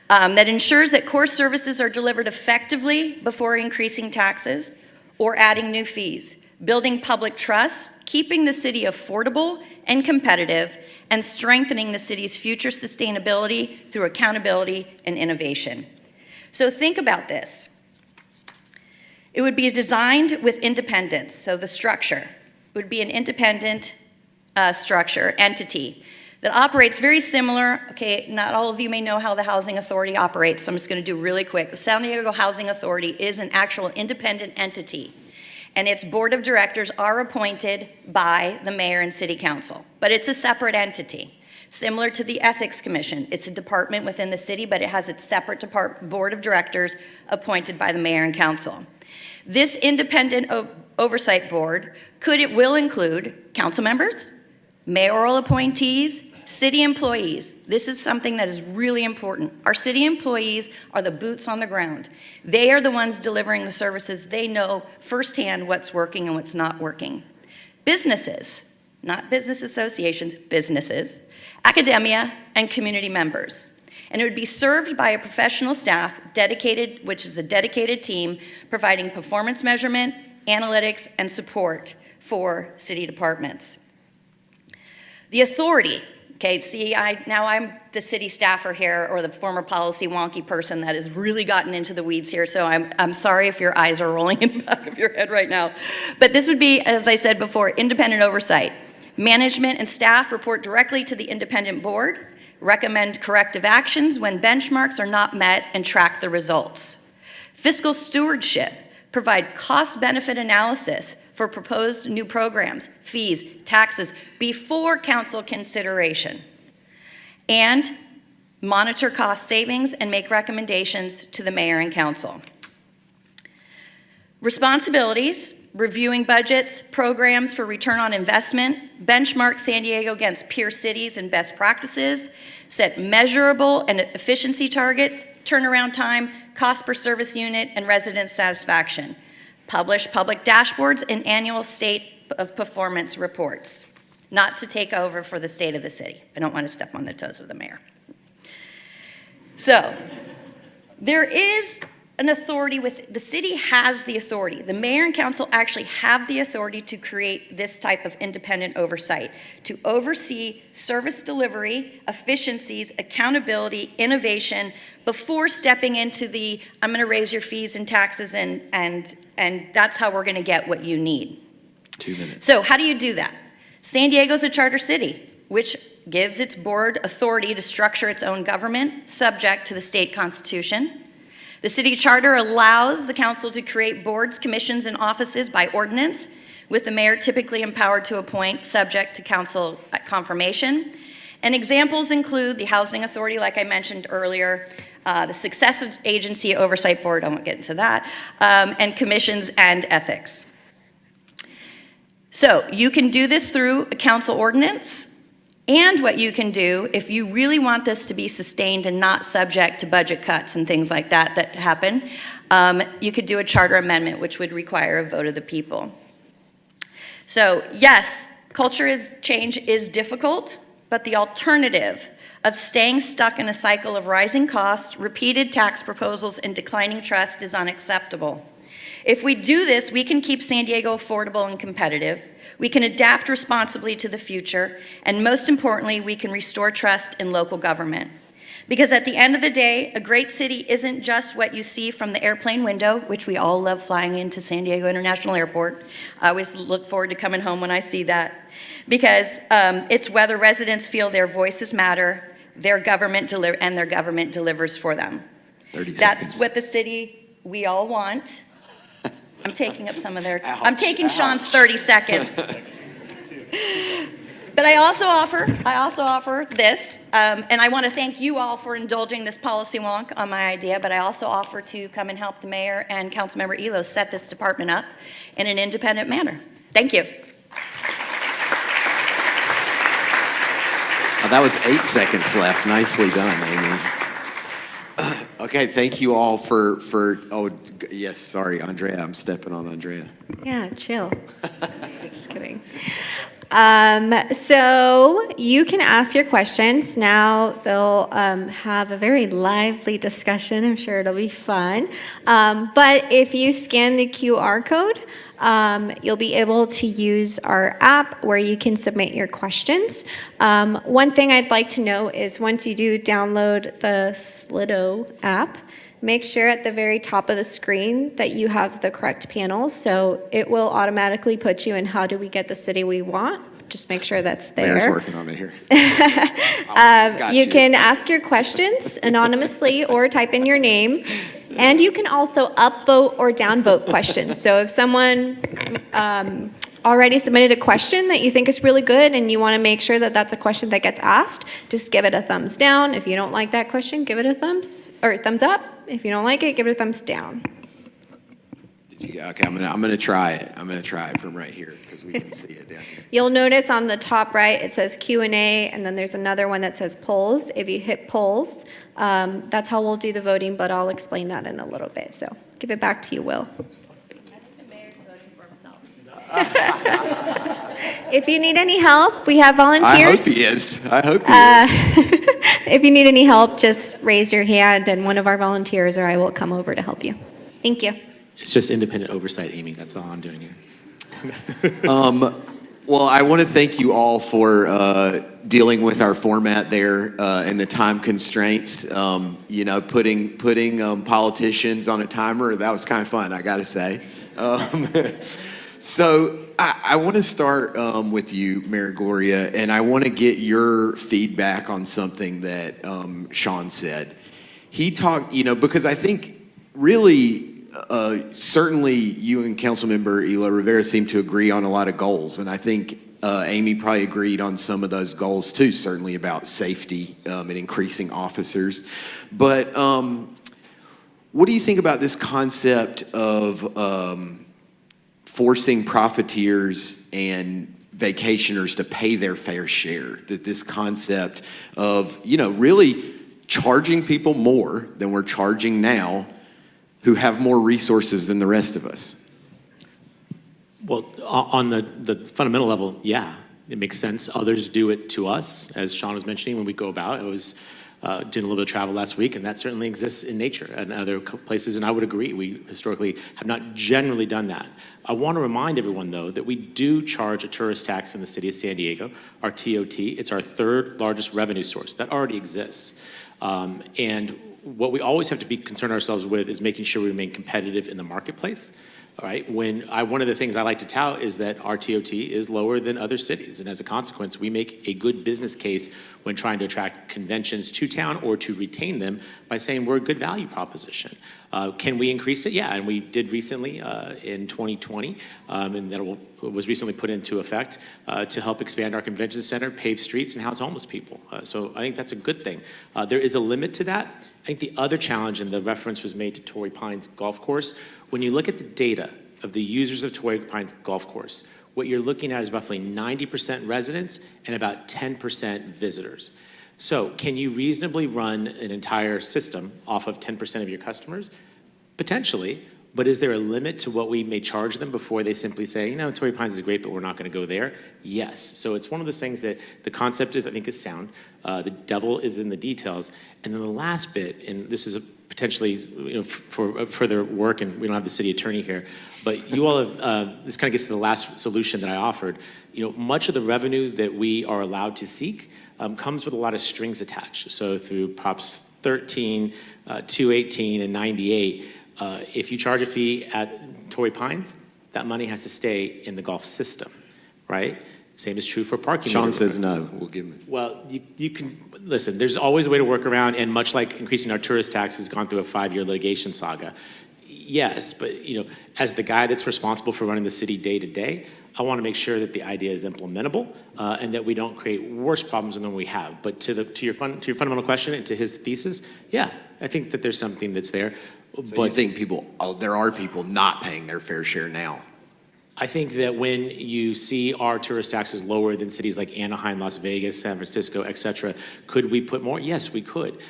That ensures that core services are delivered effectively before increasing taxes or adding new fees, building public trust, keeping the city affordable and competitive, and strengthening the city's future sustainability through accountability and innovation. So think about this. It would be designed with independence, so the structure would be an independent structure, entity, that operates very similar. Okay, not all of you may know how the Housing Authority operates, so I'm just gonna do really quick. The San Diego Housing Authority is an actual independent entity, and its board of directors are appointed by the mayor and city council, but it's a separate entity. Similar to the Ethics Commission, it's a department within the city, but it has its separate board of directors appointed by the mayor and council. This independent oversight board will include council members, mayoral appointees, city employees. This is something that is really important. Our city employees are the boots on the ground. They are the ones delivering the services. They know firsthand what's working and what's not working. Businesses, not business associations, businesses, academia, and community members. And it would be served by a professional staff dedicated, which is a dedicated team, providing performance measurement, analytics, and support for city departments. The authority, okay, see, now I'm the city staffer here, or the former policy wonky person that has really gotten into the weeds here, so I'm sorry if your eyes are rolling in the back of your head right now. But this would be, as I said before, independent oversight. Management and staff report directly to the independent board, recommend corrective actions when benchmarks are not met, and track the results. Fiscal stewardship, provide cost-benefit analysis for proposed new programs, fees, taxes, before council consideration. And monitor cost savings and make recommendations to the mayor and council. Responsibilities, reviewing budgets, programs for return on investment, benchmark San Diego against peer cities and best practices, set measurable and efficiency targets, turnaround time, cost per service unit, and resident satisfaction. Publish public dashboards and annual state of performance reports. Not to take over for the state of the city. I don't want to step on the toes of the mayor. So, there is an authority the city has the authority. The mayor and council actually have the authority to create this type of independent oversight, to oversee service delivery, efficiencies, accountability, innovation, before stepping into the, I'm gonna raise your fees and taxes and that's how we're gonna get what you need. 2 minutes. So how do you do that? San Diego's a charter city, which gives its board authority to structure its own government, subject to the state constitution. The city charter allows the council to create boards, commissions, and offices by ordinance, with the mayor typically empowered to appoint, subject to council confirmation. And examples include the Housing Authority, like I mentioned earlier, the Success Agency Oversight Board, I won't get into that, and commissions and ethics. So you can do this through a council ordinance. And what you can do, if you really want this to be sustained and not subject to budget cuts and things like that that happen, you could do a charter amendment, which would require a vote of the people. So yes, change is difficult, but the alternative of staying stuck in a cycle of rising costs, repeated tax proposals, and declining trust is unacceptable. If we do this, we can keep San Diego affordable and competitive. We can adapt responsibly to the future, and most importantly, we can restore trust in local government. Because at the end of the day, a great city isn't just what you see from the airplane window, which we all love flying into San Diego International Airport. I always look forward to coming home when I see that. Because it's whether residents feel their voices matter, their government delivers for them. 30 seconds. That's what the city we all want. I'm taking up some of their time. I'm taking Sean's 30 seconds. But I also offer this, and I want to thank you all for indulging this policy wonk on my idea, but I also offer to come and help the mayor and Councilmember Elos set this department up in an independent manner. Thank you. That was 8 seconds left. Nicely done, Amy. Okay, thank you all yes, sorry, Andrea, I'm stepping on Andrea. Yeah, chill. Just kidding. So you can ask your questions. Now they'll have a very lively discussion. I'm sure it'll be fun. But if you scan the QR code, you'll be able to use our app where you can submit your questions. One thing I'd like to know is once you do download the Slido app, make sure at the very top of the screen that you have the correct panels, so it will automatically put you in how do we get the city we want. Just make sure that's there. Mayor's working on it here. You can ask your questions anonymously or type in your name. And you can also upvote or downvote questions. So if someone already submitted a question that you think is really good and you want to make sure that that's a question that gets asked, just give it a thumbs down. If you don't like that question, give it a thumbs up. If you don't like it, give it a thumbs down. Okay, I'm gonna try it. I'm gonna try it from right here because we can see it down here. You'll notice on the top right, it says Q&A, and then there's another one that says polls. If you hit polls, that's how we'll do the voting, but I'll explain that in a little bit. So give it back to you, Will. I think the mayor's voting for himself. If you need any help, we have volunteers. I hope he is. I hope he is. If you need any help, just raise your hand, and one of our volunteers or I will come over to help you. Thank you. It's just independent oversight, Amy. That's all I'm doing here. Well, I want to thank you all for dealing with our format there and the time constraints. Putting politicians on a timer, that was kind of fun, I got to say. So I want to start with you, Mayor Gloria, and I want to get your feedback on something that Sean said. He talked, because I think really, certainly you and Councilmember Ela Rivera seem to agree on a lot of goals, and I think Amy probably agreed on some of those goals too, certainly about safety and increasing officers. But what do you think about this concept of forcing profiteers and vacationers to pay their fair share? That this concept of, really charging people more than we're charging now who have more resources than the rest of us? Well, on the fundamental level, yeah, it makes sense. Others do it to us, as Sean was mentioning when we go about. I was doing a little bit of travel last week, and that certainly exists in nature and other places, and I would agree. We historically have not generally done that. I want to remind everyone, though, that we do charge a tourist tax in the city of San Diego, our TOT. It's our third largest revenue source. That already exists. And what we always have to be concerned ourselves with is making sure we remain competitive in the marketplace. All right. One of the things I like to tout is that our TOT is lower than other cities, and as a consequence, we make a good business case when trying to attract conventions to town or to retain them by saying we're a good value proposition. Can we increase it? Yeah, and we did recently in 2020, and that was recently put into effect to help expand our convention center, pave streets, and house homeless people. So I think that's a good thing. There is a limit to that. I think the other challenge, and the reference was made to Torrey Pines Golf Course, when you look at the data of the users of Torrey Pines Golf Course, what you're looking at is roughly 90% residents and about 10% visitors. So can you reasonably run an entire system off of 10% of your customers? Potentially, but is there a limit to what we may charge them before they simply say, Torrey Pines is great, but we're not going to go there? Yes. So it's one of those things that the concept is, I think, is sound. The devil is in the details. And then the last bit, and this is potentially for further work, and we don't have the city attorney here, but you all have, this kind of gets to the last solution that I offered. Much of the revenue that we are allowed to seek comes with a lot of strings attached. So through Props 13, 218, and 98, if you charge a fee at Torrey Pines, that money has to stay in the golf system, right? Same is true for parking. Sean says no. We'll give him. Well, you can listen. There's always a way to work around, and much like increasing our tourist tax has gone through a 5-year litigation saga. Yes, but as the guy that's responsible for running the city day to day, I want to make sure that the idea is implementable and that we don't create worse problems than we have. But to your fundamental question and to his thesis, yeah, I think that there's something that's there. So you think there are people not paying their fair share now? I think that when you see our tourist taxes lower than cities like Anaheim, Las Vegas, San Francisco, et cetera, could we put more? Yes, we could.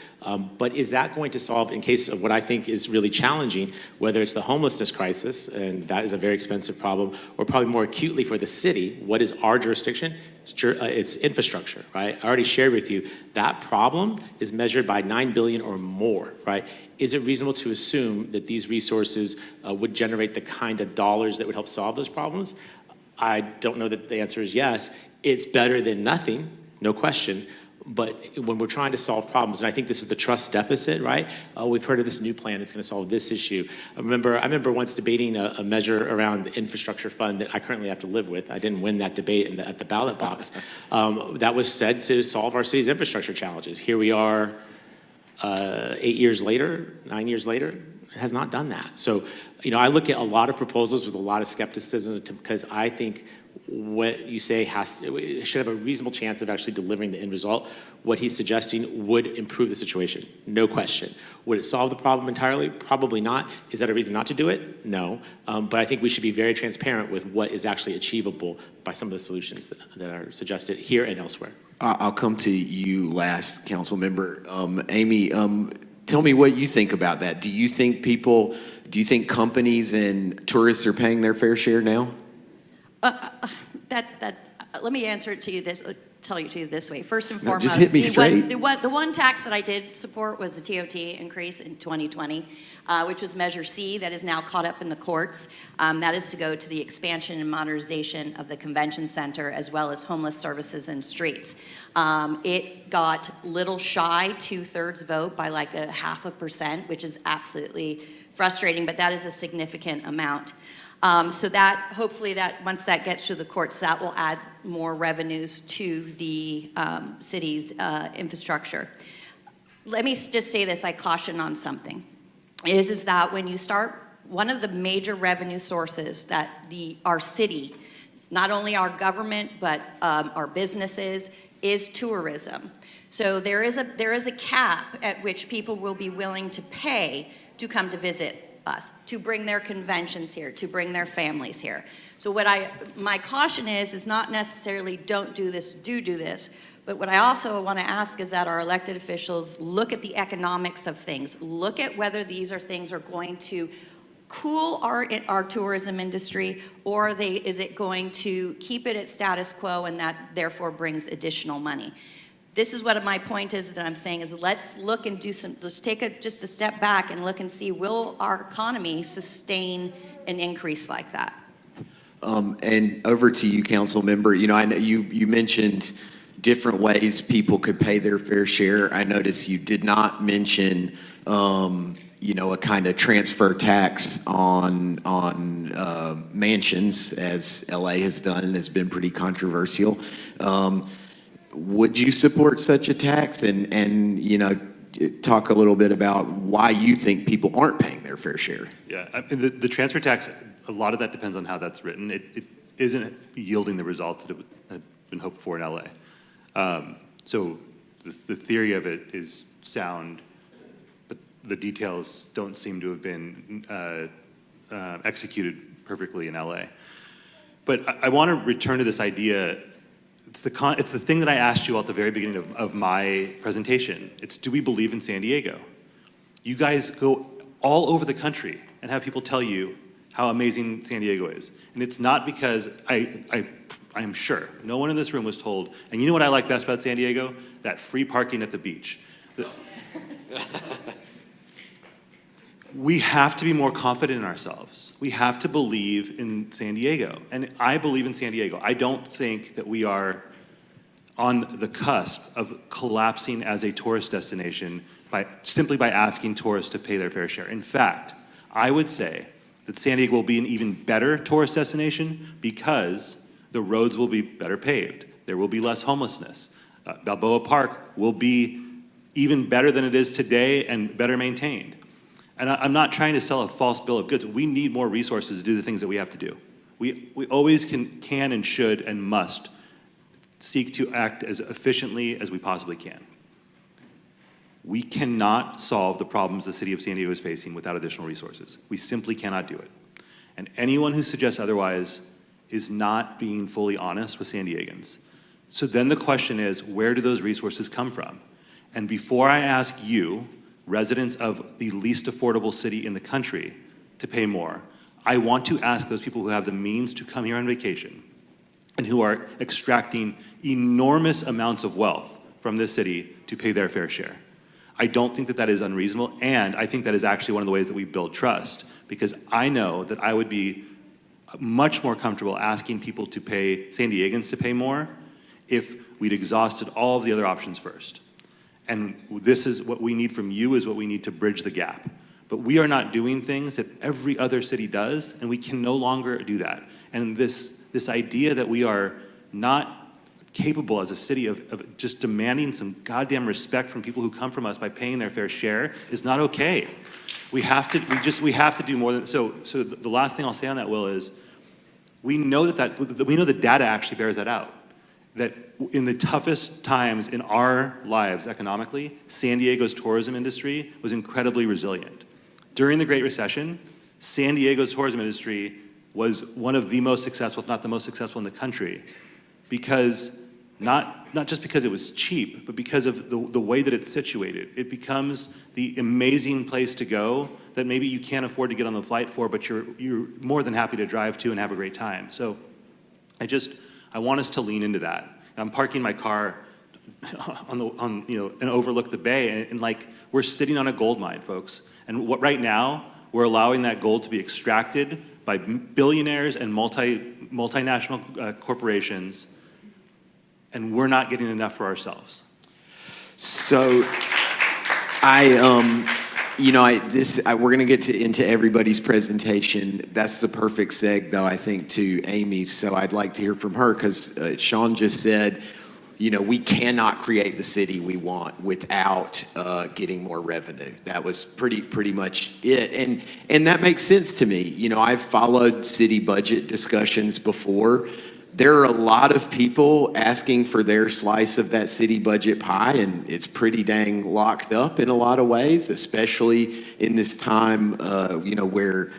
But is that going to solve, in case of what I think is really challenging, whether it's the homelessness crisis, and that is a very expensive problem, or probably more acutely for the city, what is our jurisdiction? It's infrastructure, right? I already shared with you, that problem is measured by 9 billion or more, right? Is it reasonable to assume that these resources would generate the kind of dollars that would help solve those problems? I don't know that the answer is yes. It's better than nothing, no question. But when we're trying to solve problems, and I think this is the trust deficit, right? We've heard of this new plan that's going to solve this issue. I remember once debating a measure around the infrastructure fund that I currently have to live with. I didn't win that debate at the ballot box. That was said to solve our city's infrastructure challenges. Here we are 8 years later, 9 years later, it has not done that. So, you know, I look at a lot of proposals with a lot of skepticism because I think what you say should have a reasonable chance of actually delivering the end result. What he's suggesting would improve the situation, no question. Would it solve the problem entirely? Probably not. Is that a reason not to do it? No. But I think we should be very transparent with what is actually achievable by some of the solutions that are suggested here and elsewhere. I'll come to you last, council member. Amy, tell me what you think about that. Do you think companies and tourists are paying their fair share now? Let me answer it to you tell you to you this way. First and No, foremost, just hit me straight. the one tax that I did support was the TOT increase in 2020, which was Measure C, that is now caught up in the courts. That is to go to the expansion and modernization of the convention center, as well as homeless services and streets. It got little shy 2/3 vote by like 0.5%, which is absolutely frustrating, but that is a significant amount. So that, hopefully that, once that gets to the courts, that will add more revenues to the city's infrastructure. Let me just say this, I caution on something, is that when you start, one of the major revenue sources that our city, not only our government, but our businesses, is tourism. So there is a cap at which people will be willing to pay to come to visit us, to bring their conventions here, to bring their families here. So my caution is not necessarily don't do this, do this, but what I also want to ask is that our elected officials look at the economics of things, look at whether these are things are going to cool our tourism industry, or is it going to keep it at status quo, and that therefore brings additional money. This is what my point is that I'm saying is let's look and let's take just a step back and look and see, will our economy sustain an increase like that? And over to you, council member. You know, I know you mentioned different ways people could pay their fair share. I noticed you did not mention, you know, a kind of transfer tax on mansions, as LA has done and has been pretty controversial. Would you support such a tax? And you know, talk a little bit about why you think people aren't paying their fair share. Yeah, I mean, the transfer tax, a lot of that depends on how that's written. It isn't yielding the results that had been hoped for in LA. So the theory of it is sound, but the details don't seem to have been executed perfectly in LA. But I want to return to this idea. It's the thing that I asked you at the very beginning of my presentation. It's, do we believe in San Diego? You guys go all over the country and have people tell you how amazing San Diego is. And it's not because I'm sure no one in this room was told, and you know what I like best about San Diego? That free parking at the beach. We have to be more confident in ourselves. We have to believe in San Diego. And I believe in San Diego. I don't think that we are on the cusp of collapsing as a tourist destination simply by asking tourists to pay their fair share. In fact, I would say that San Diego will be an even better tourist destination because the roads will be better paved. There will be less homelessness. Balboa Park will be even better than it is today and better maintained. And I'm not trying to sell a false bill of goods. We need more resources to do the things that we have to do. We always can and should and must seek to act as efficiently as we possibly can. We cannot solve the problems the city of San Diego is facing without additional resources. We simply cannot do it. And anyone who suggests otherwise is not being fully honest with San Diegans. So then the question is, where do those resources come from? And before I ask you, residents of the least affordable city in the country, to pay more, I want to ask those people who have the means to come here on vacation and who are extracting enormous amounts of wealth from this city to pay their fair share. I don't think that that is unreasonable, and I think that is actually one of the ways that we build trust, because I know that I would be much more comfortable asking people to pay, San Diegans to pay more, if we'd exhausted all of the other options first. And this is what we need from you, is what we need to bridge the gap. But we are not doing things that every other city does, and we can no longer do that. And this idea that we are not capable as a city of just demanding some goddamn respect from people who come from us by paying their fair share is not okay. We have to do more than, so the last thing I'll say on that, Will, is we know we know the data actually bears that out. That in the toughest times in our lives economically, San Diego's tourism industry was incredibly resilient. During the Great Recession, San Diego's tourism industry was one of the most successful, if not the most successful in the country, because not just because it was cheap, but because of the way that it's situated. It becomes the amazing place to go that maybe you can't afford to get on the flight for, but you're more than happy to drive to and have a great time. So I want us to lean into that. I'm parking my car and overlook the bay, and like, we're sitting on a gold mine, folks. And right now, we're allowing that gold to be extracted by billionaires and multinational corporations, and we're not getting enough for ourselves. So we're gonna get into everybody's presentation. That's the perfect seg, though, I think, to Amy. So I'd like to hear from her, because Sean just said, we cannot create the city we want without getting more revenue. That was pretty much it, and that makes sense to me. I've followed city budget discussions before. There are a lot of people asking for their slice of that city budget pie, and it's pretty dang locked up in a lot of ways, especially in this time, where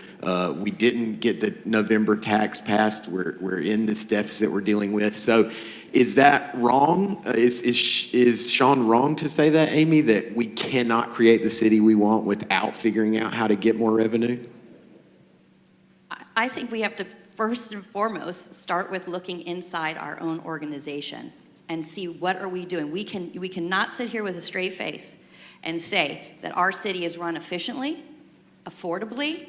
we didn't get the November tax passed. We're in this deficit we're dealing with. So is that wrong? Is Sean wrong to say that, Amy, that we cannot create the city we want without figuring out how to get more revenue? I think we have to first and foremost start with looking inside our own organization and see what are we doing. We cannot sit here with a straight face and say that our city is run efficiently, affordably,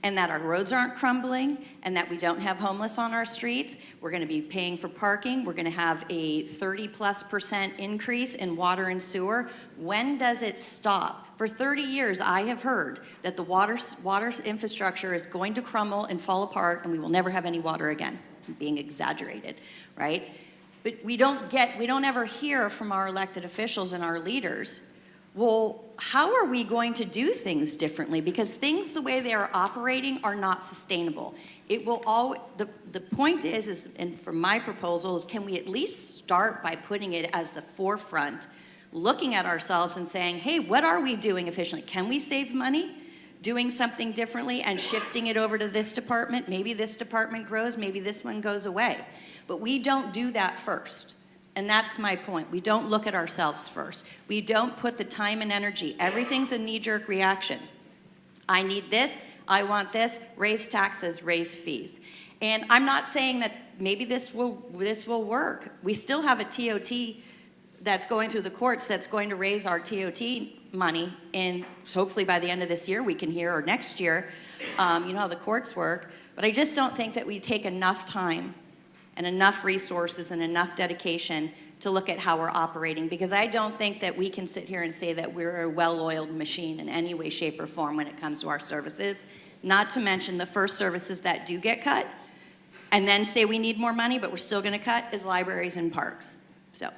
and that our roads aren't crumbling, and that we don't have homeless on our streets. We're gonna be paying for parking. We're gonna have a 30+% increase in water and sewer. When does it stop? For 30 years, I have heard that the water infrastructure is going to crumble and fall apart, and we will never have any water again. I'm being exaggerated, right? But we don't ever hear from our elected officials and our leaders, well, how are we going to do things differently? Because things the way they are operating are not sustainable. It will the point is, and for my proposal, is can we at least start by putting it as the forefront, looking at ourselves and saying, hey, what are we doing efficiently? Can we save money doing something differently and shifting it over to this department? Maybe this department grows, maybe this one goes away. But we don't do that first. And that's my point. We don't look at ourselves first. We don't put the time and energy. Everything's a knee-jerk reaction. I need this, I want this, raise taxes, raise fees. And I'm not saying that maybe this will work. We still have a TOT that's going through the courts that's going to raise our TOT money, and hopefully by the end of this year we can hear, or next year, you know how the courts work. But I just don't think that we take enough time and enough resources and enough dedication to look at how we're operating, because I don't think that we can sit here and say that we're a well-oiled machine in any way, shape, or form when it comes to our services, not to mention the first services that do get cut, and then say we need more money, but we're still gonna cut, is libraries and parks, so.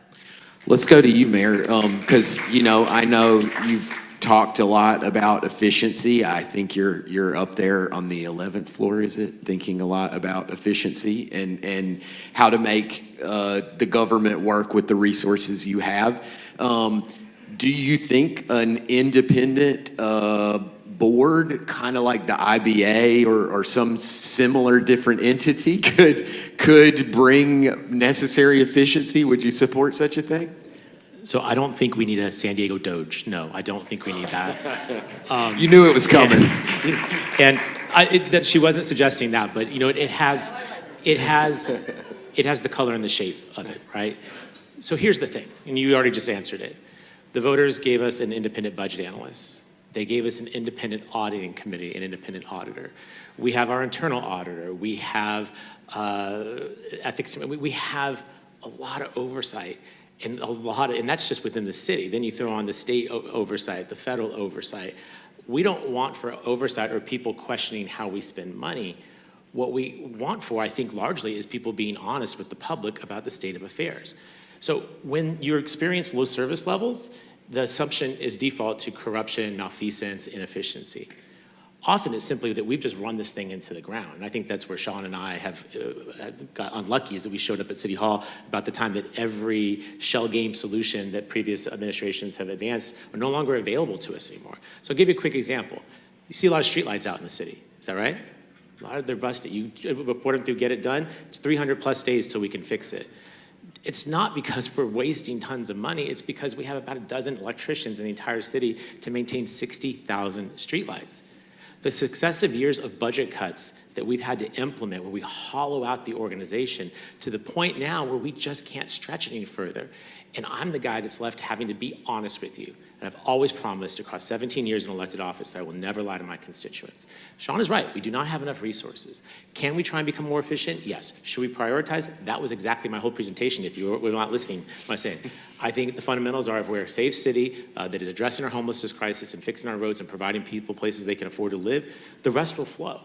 Let's go to you, Mayor, because, I know you've talked a lot about efficiency. I think you're up there on the 11th floor, is it? Thinking a lot about efficiency and how to make the government work with the resources you have. Do you think an independent board, kind of like the IBA or some similar different entity, could bring necessary efficiency? Would you support such a thing? So I don't think we need a San Diego Doge. No, I don't think we need that. You knew it was coming. And that she wasn't suggesting that, but it has the color and the shape of it, right? So here's the thing, and you already just answered it. The voters gave us an independent budget analyst. They gave us an independent auditing committee, an independent auditor. We have our internal auditor. We have ethics. We have a lot of oversight. And that's just within the city. Then you throw on the state oversight, the federal oversight. We don't want for oversight or people questioning how we spend money. What we want for, I think, largely is people being honest with the public about the state of affairs. So when you experience low service levels, the assumption is default to corruption, malfeasance, inefficiency. Often it's simply that we've just run this thing into the ground. And I think that's where Sean and I have got unlucky, is that we showed up at City Hall about the time that every shell game solution that previous administrations have advanced are no longer available to us anymore. So I'll give you a quick example. You see a lot of streetlights out in the city, is that right? A lot of they're busted. You report them through Get It Done, it's 300 plus days till we can fix it. It's not because we're wasting tons of money, it's because we have about a dozen electricians in the entire city to maintain 60,000 streetlights. The successive years of budget cuts that we've had to implement, where we hollow out the organization to the point now where we just can't stretch it any further. And I'm the guy that's left having to be honest with you. And I've always promised across 17 years in elected office that I will never lie to my constituents. Sean is right, we do not have enough resources. Can we try and become more efficient? Yes. Should we prioritize? That was exactly my whole presentation, if you were not listening to what I said. I think the fundamentals are, if we're a safe city that is addressing our homelessness crisis and fixing our roads and providing people places they can afford to live, the rest will flow.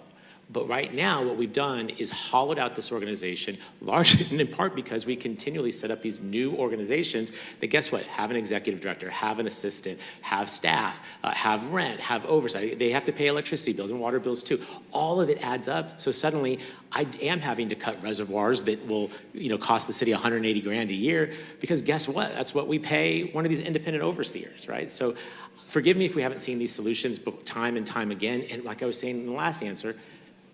But right now, what we've done is hollowed out this organization, largely and in part because we continually set up these new organizations that, guess what, have an executive director, have an assistant, have staff, have rent, have oversight. They have to pay electricity bills and water bills too. All of it adds up. So suddenly, I am having to cut reservoirs that will, cost the city 180 grand a year, because guess what? That's what we pay one of these independent overseers, right? So forgive me if we haven't seen these solutions time and time again. And like I was saying in the last answer,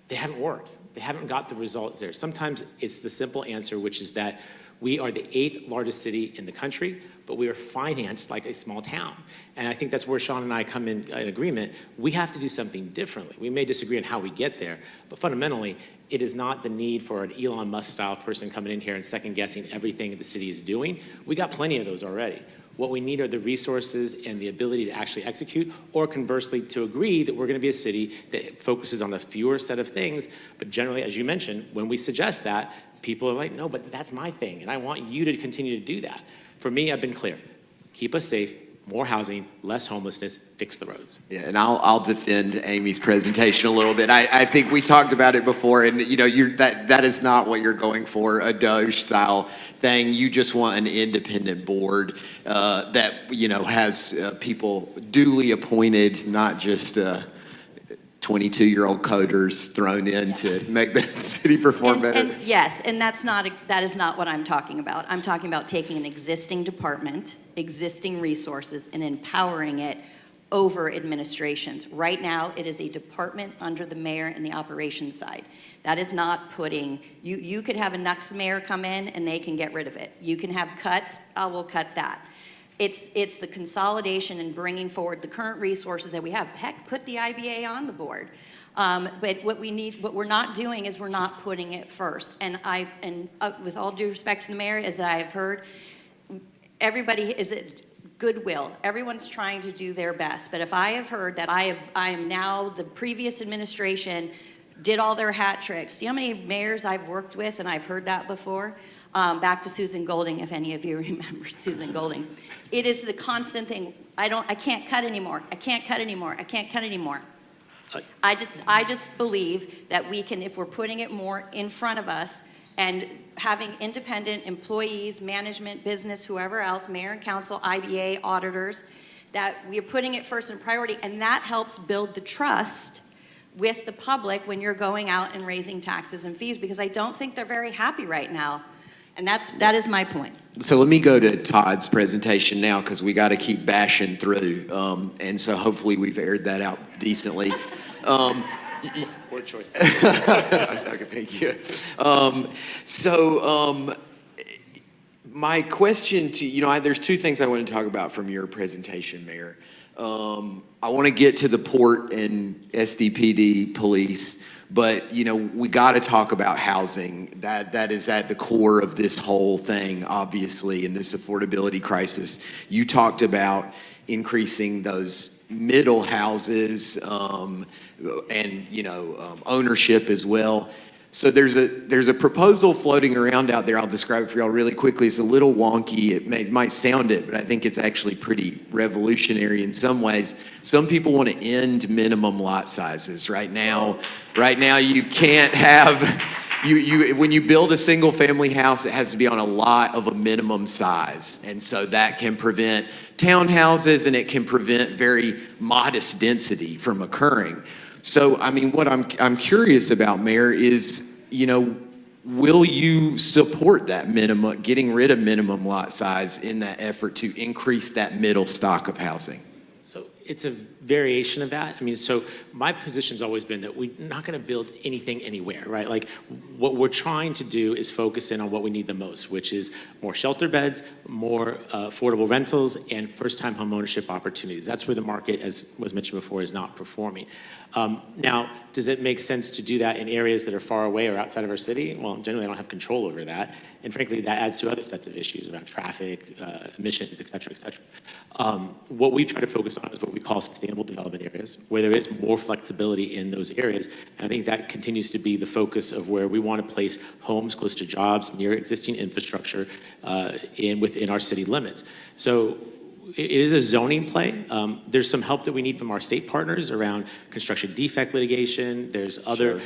they haven't worked. They haven't got the results there. Sometimes it's the simple answer, which is that we are the 8th largest city in the country, but we are financed like a small town. And I think that's where Sean and I come in agreement. We have to do something differently. We may disagree on how we get there, but fundamentally, it is not the need for an Elon Musk style person coming in here and second guessing everything the city is doing. We got plenty of those already. What we need are the resources and the ability to actually execute, or conversely, to agree that we're going to be a city that focuses on a fewer set of things. But generally, as you mentioned, when we suggest that, people are like, no, but that's my thing, and I want you to continue to do that. For me, I've been clear. Keep us safe, more housing, less homelessness, fix the roads. Yeah, and I'll defend Amy's presentation a little bit. I think we talked about it before, and that is not what you're going for, a Doge style thing. You just want an independent board that has people duly appointed, not just 22-year-old coders thrown in to make the city perform better. And yes, and that is not what I'm talking about. I'm talking about taking an existing department, existing resources, and empowering it over administrations. Right now, it is a department under the mayor and the operations side. That is not putting, you could have a next mayor come in and they can get rid of it. You can have cuts, we'll cut that. It's the consolidation and bringing forward the current resources that we have. Heck, put the IBA on the board. But what we're not doing is we're not putting it first. And with all due respect to the mayor, as I have heard, everybody is at goodwill. Everyone's trying to do their best. But if I have heard that I am now the previous administration did all their hat tricks. Do you know how many mayors I've worked with, and I've heard that before? Back to Susan Golding, if any of you remember Susan Golding. It is the constant thing. I can't cut anymore. I can't cut anymore. I can't cut anymore. I just believe that we can, if we're putting it more in front of us and having independent employees, management, business, whoever else, mayor and council, IBA, auditors, that we're putting it first in priority, and that helps build the trust with the public when you're going out and raising taxes and fees, because I don't think they're very happy right now. And that is my point. So let me go to Todd's presentation now, because we got to keep bashing through. And so hopefully we've aired that out decently. Word choice. Okay, thank you. My question to you, there's two things I want to talk about from your presentation, Mayor. I want to get to the port and SDPD police, but we got to talk about housing. That is at the core of this whole thing, obviously, in this affordability crisis. You talked about increasing those middle houses and ownership as well. So there's a proposal floating around out there. I'll describe it for y'all really quickly. It's a little wonky. It might sound it, but I think it's actually pretty revolutionary in some ways. Some people want to end minimum lot sizes. Right now you can't have, when you build a single family house, it has to be on a lot of a minimum size. And so that can prevent townhouses, and it can prevent very modest density from occurring. So, what I'm curious about, Mayor, is, will you support that getting rid of minimum lot size in that effort to increase that middle stock of housing? So it's a variation of that. So my position's always been that we're not going to build anything anywhere, right? Like, what we're trying to do is focus in on what we need the most, which is more shelter beds, more affordable rentals, and first-time home ownership opportunities. That's where the market, as was mentioned before, is not performing. Now, does it make sense to do that in areas that are far away or outside of our city? Well, generally, I don't have control over that. And frankly, that adds to other sets of issues around traffic, emissions, et cetera, et cetera. What we try to focus on is what we call sustainable development areas, where there is more flexibility in those areas. And I think that continues to be the focus of where we want to place homes close to jobs, near existing infrastructure, within our city limits. So it is a zoning play. There's some help that we need from our state partners around construction defect litigation. There's other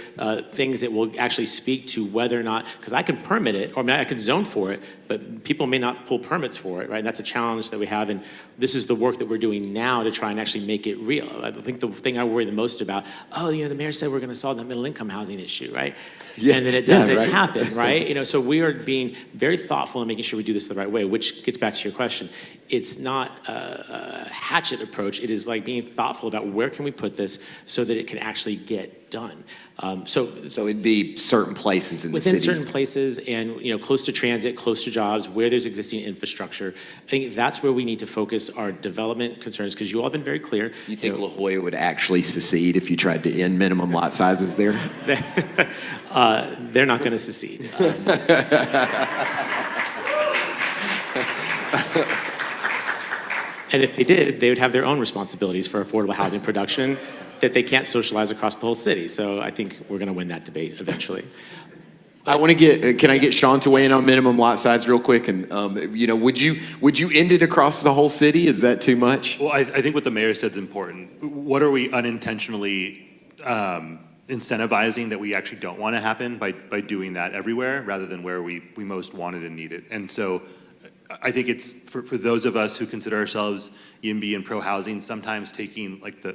things that will actually speak to whether or not, because I can permit it, or I can zone for it, but people may not pull permits for it, right? And that's a challenge that we have, and this is the work that we're doing now to try and actually make it real. I think the thing I worry the most about, the mayor said we're going to solve the middle income housing issue, right? Yeah, and then it doesn't happen, right? So we are being very thoughtful in making sure we do this the right way, which gets back to your question. It's not a hatchet approach. It is like being thoughtful about where can we put this so that it can actually get done. So it'd be certain places in the city. Within certain places, and close to transit, close to jobs, where there's existing infrastructure. I think that's where we need to focus our development concerns, because you all have been very clear. You think La Jolla would actually secede if you tried to end minimum lot sizes there? They're not going to secede. And if they did, they would have their own responsibilities for affordable housing production that they can't socialize across the whole city. So I think we're going to win that debate eventually. I want to can I get Sean to weigh in on minimum lot size real quick? And, would you end it across the whole city? Is that too much? Well, I think what the mayor said is important. What are we unintentionally incentivizing that we actually don't want to happen by doing that everywhere rather than where we most want it and need it? And so I think it's for those of us who consider ourselves YIMBY and pro-housing, sometimes taking like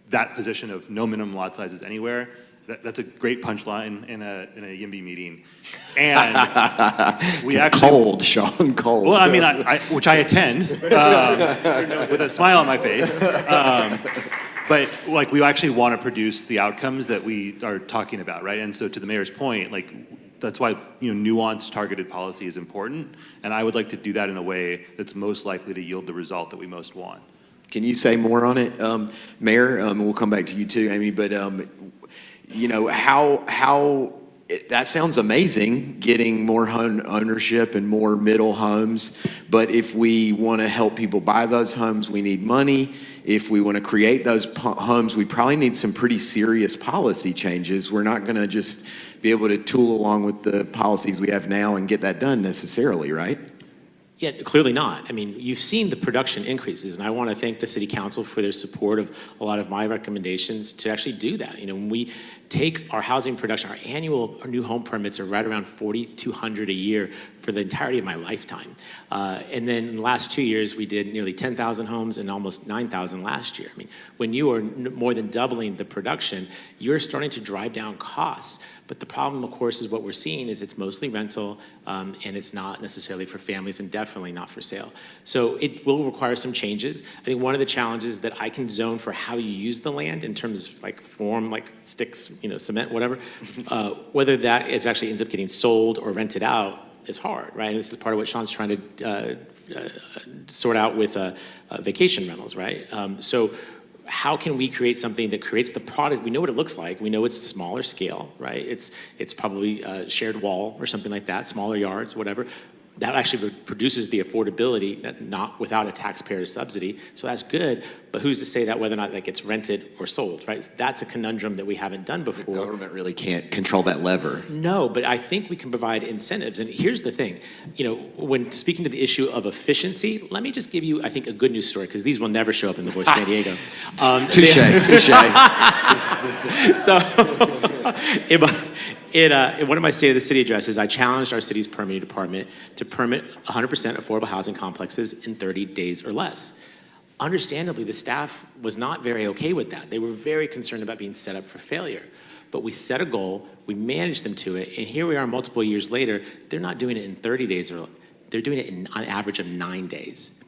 that position of no minimum lot sizes anywhere, that's a great punchline in a YIMBY meeting. And we actually... Cold, Sean, cold. Well, which I attend with a smile on my face. But like we actually want to produce the outcomes that we are talking about, right? And so to the mayor's point, like that's why nuanced targeted policy is important, and I would like to do that in a way that's most likely to yield the result that we most want. Can you say more on it, Mayor? We'll come back to you too, Amy. But how that sounds amazing, getting more home ownership and more middle homes. But if we want to help people buy those homes, we need money. If we want to create those homes, we probably need some pretty serious policy changes. We're not going to just be able to tool along with the policies we have now and get that done necessarily, right? Yeah, clearly not. You've seen the production increases, and I want to thank the City Council for their support of a lot of my recommendations to actually do that. When we take our housing production, our new home permits are right around 4,200 a year for the entirety of my lifetime. And then in the last 2 years, we did nearly 10,000 homes and almost 9,000 last year. When you are more than doubling the production, you're starting to drive down costs But the problem, of course, is what we're seeing is it's mostly rental, and it's not necessarily for families and definitely not for sale. So it will require some changes. I think one of the challenges that I can zone for how you use the land in terms of like form, like sticks, cement, whatever, whether that is actually ends up getting sold or rented out is hard, right? And this is part of what Sean's trying to sort out with vacation rentals, right? So how can we create something that creates the product? We know what it looks like. We know it's smaller scale, right? It's probably a shared wall or something like that, smaller yards, whatever. That actually produces the affordability, not without a taxpayer subsidy. So that's good, but who's to say that whether or not that gets rented or sold, right? That's a conundrum that we haven't done before. The government really can't control that lever. No, but I think we can provide incentives. And here's the thing, when speaking to the issue of efficiency, let me just give you, I think, a good news story, because these will never show up in The Voice of San Diego. Touche. So, in one of my State of the City addresses, I challenged our city's permitting department to permit 100% affordable housing complexes in 30 days or less. Understandably, the staff was not very okay with that. They were very concerned about being set up for failure. But we set a goal, we managed them to it, and here we are multiple years later, they're not doing it in 30 days, they're doing it on an average of 9 days.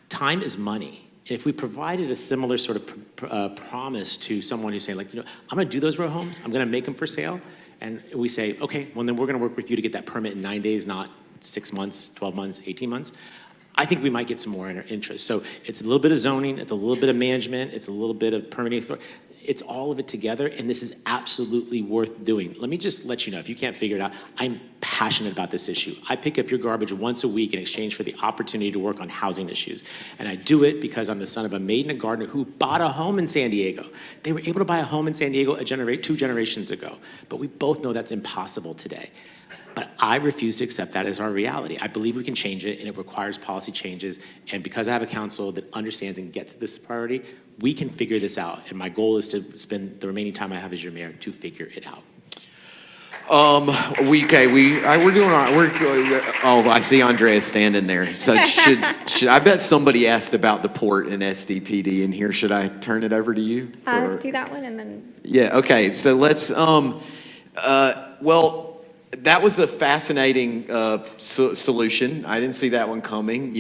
Time is money. If we provided a similar sort of promise to someone who's saying, like, I'm gonna do those row homes, I'm gonna make them for sale, and we say, okay, well then we're gonna work with you to get that permit in 9 days, not 6 months, 12 months, 18 months, I think we might get some more interest. So it's a little bit of zoning, it's a little bit of management, it's a little bit of permitting authority. It's all of it together, and this is absolutely worth doing. Let me just let you know, if you can't figure it out, I'm passionate about this issue. I pick up your garbage once a week in exchange for the opportunity to work on housing issues. And I do it because I'm the son of a maid and a gardener who bought a home in San Diego. They were able to buy a home in San Diego 2 generations ago. But we both know that's impossible today. But I refuse to accept that as our reality. I believe we can change it, and it requires policy changes. And because I have a council that understands and gets this priority, we can figure this out. And my goal is to spend the remaining time I have as your mayor to figure it out. We're doing all right. I see Andrea standing there. So should I bet somebody asked about the port and SDPD in here. Should I turn it over to you? Do that one and then. Yeah. Okay. So let's. That was a fascinating solution. I didn't see that one coming.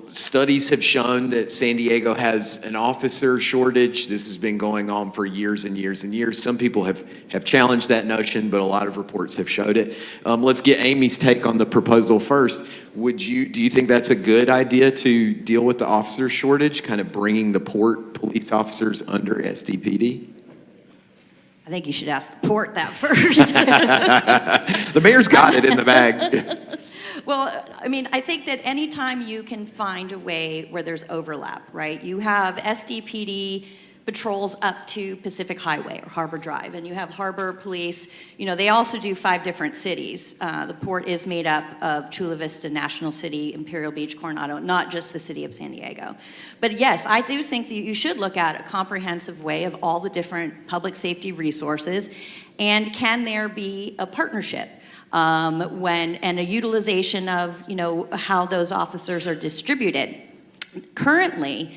Studies have shown that San Diego has an officer shortage. This has been going on for years and years and years. Some people have challenged that notion, but a lot of reports have showed it. Let's get Amy's take on the proposal first. Do you think that's a good idea to deal with the officer shortage, kind of bringing the port police officers under SDPD? I think you should ask the port that first. The mayor's got it in the bag. Well, I think that anytime you can find a way where there's overlap, right? You have SDPD patrols up to Pacific Highway or Harbor Drive, and you have Harbor Police. They also do 5 different cities. The port is made up of Chula Vista, National City, Imperial Beach, Coronado, not just the city of San Diego. But yes, I do think that you should look at a comprehensive way of all the different public safety resources, and can there be a partnership? And a utilization of how those officers are distributed. Currently,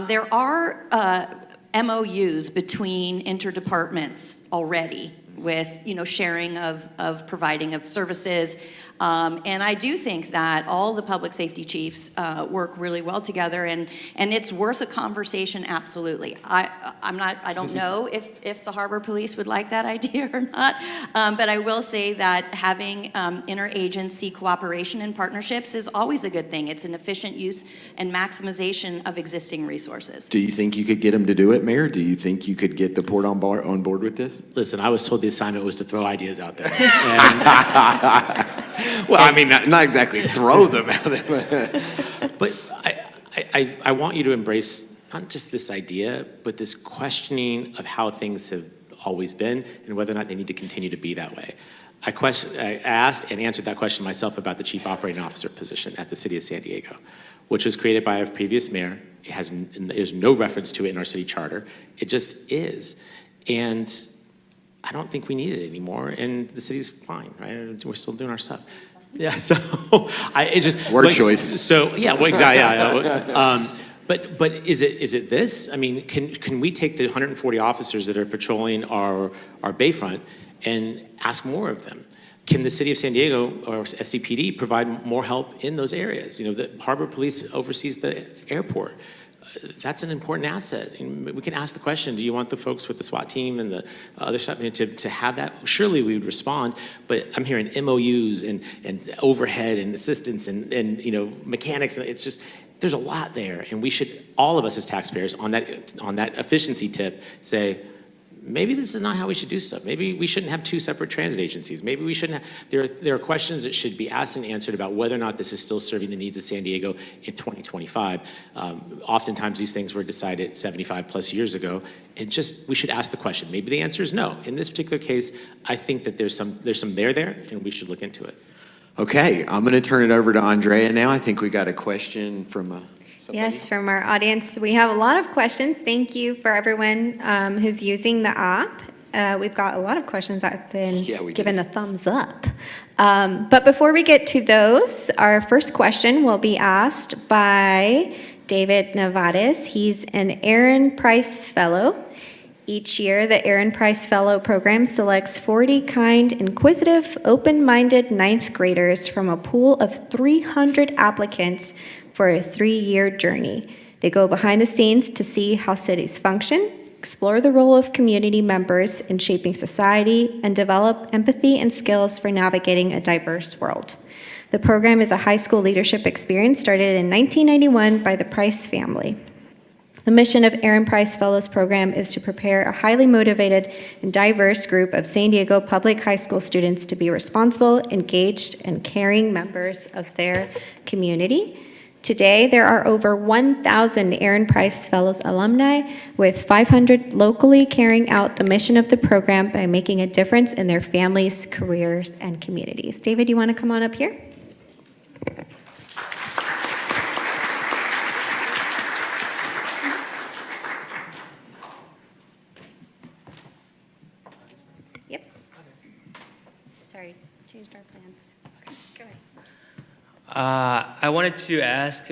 there are MOUs between interdepartments already with sharing of providing of services. And I do think that all the public safety chiefs work really well together, and it's worth a conversation, absolutely. I don't know if the Harbor Police would like that idea or not, but I will say that having interagency cooperation and partnerships is always a good thing. It's an efficient use and maximization of existing resources. Do you think you could get them to do it, Mayor? Do you think you could get the port on board with this? Listen, I was told the assignment was to throw ideas out there. Not exactly throw them out there. But I want you to embrace not just this idea, but this questioning of how things have always been and whether or not they need to continue to be that way. I asked and answered that question myself about the Chief Operating Officer position at the City of San Diego, which was created by a previous mayor. There's no reference to it in our city charter. It just is. And I don't think we need it anymore, and the city's fine, right? We're still doing our stuff. Yeah, so word choice. So yeah, well, exactly. Yeah. But is it this? I mean, can we take the 140 officers that are patrolling our bayfront and ask more of them? Can the city of San Diego or SDPD provide more help in those areas? You know, the Harbor Police oversees the airport. That's an important asset. And we can ask the question, do you want the folks with the SWAT team and the other stuff to have that? Surely we would respond, but I'm hearing MOUs and overhead and assistance and you know, mechanics. It's just, there's a lot there. And we should, all of us as taxpayers on that efficiency tip say, maybe this is not how we should do stuff. Maybe we shouldn't have two separate transit agencies. Maybe we shouldn't have, there are questions that should be asked and answered about whether or not this is still serving the needs of San Diego in 2025. Oftentimes these things were decided 75 plus years ago, and just, we should ask the question. Maybe the answer is no. In this particular case, I think that there's some there, and we should look into it. Okay, I'm going to turn it over to Andrea now. I think we got a question from somebody. Yes, from our audience. We have a lot of questions. Thank you for everyone who's using the app. We've got a lot of questions that have been given a thumbs up. But before we get to those, our first question will be asked by David Nevades. He's an Aaron Price Fellow. Each year, the Aaron Price Fellow program selects 40 kind, inquisitive, open-minded ninth graders from a pool of 300 applicants for a 3-year journey. They go behind the scenes to see how cities function, explore the role of community members in shaping society, and develop empathy and skills for navigating a diverse world. The program is a high school leadership experience started in 1991 by the Price family. The mission of Aaron Price Fellows Program is to prepare a highly motivated and diverse group of San Diego public high school students to be responsible, engaged, and caring members of their community. Today, there are over 1,000 Aaron Price Fellows alumni, with 500 locally carrying out the mission of the program by making a difference in their families, careers, and communities. David, you want to come on up here? Yep. Sorry, changed our plans. Okay, go ahead. I wanted to ask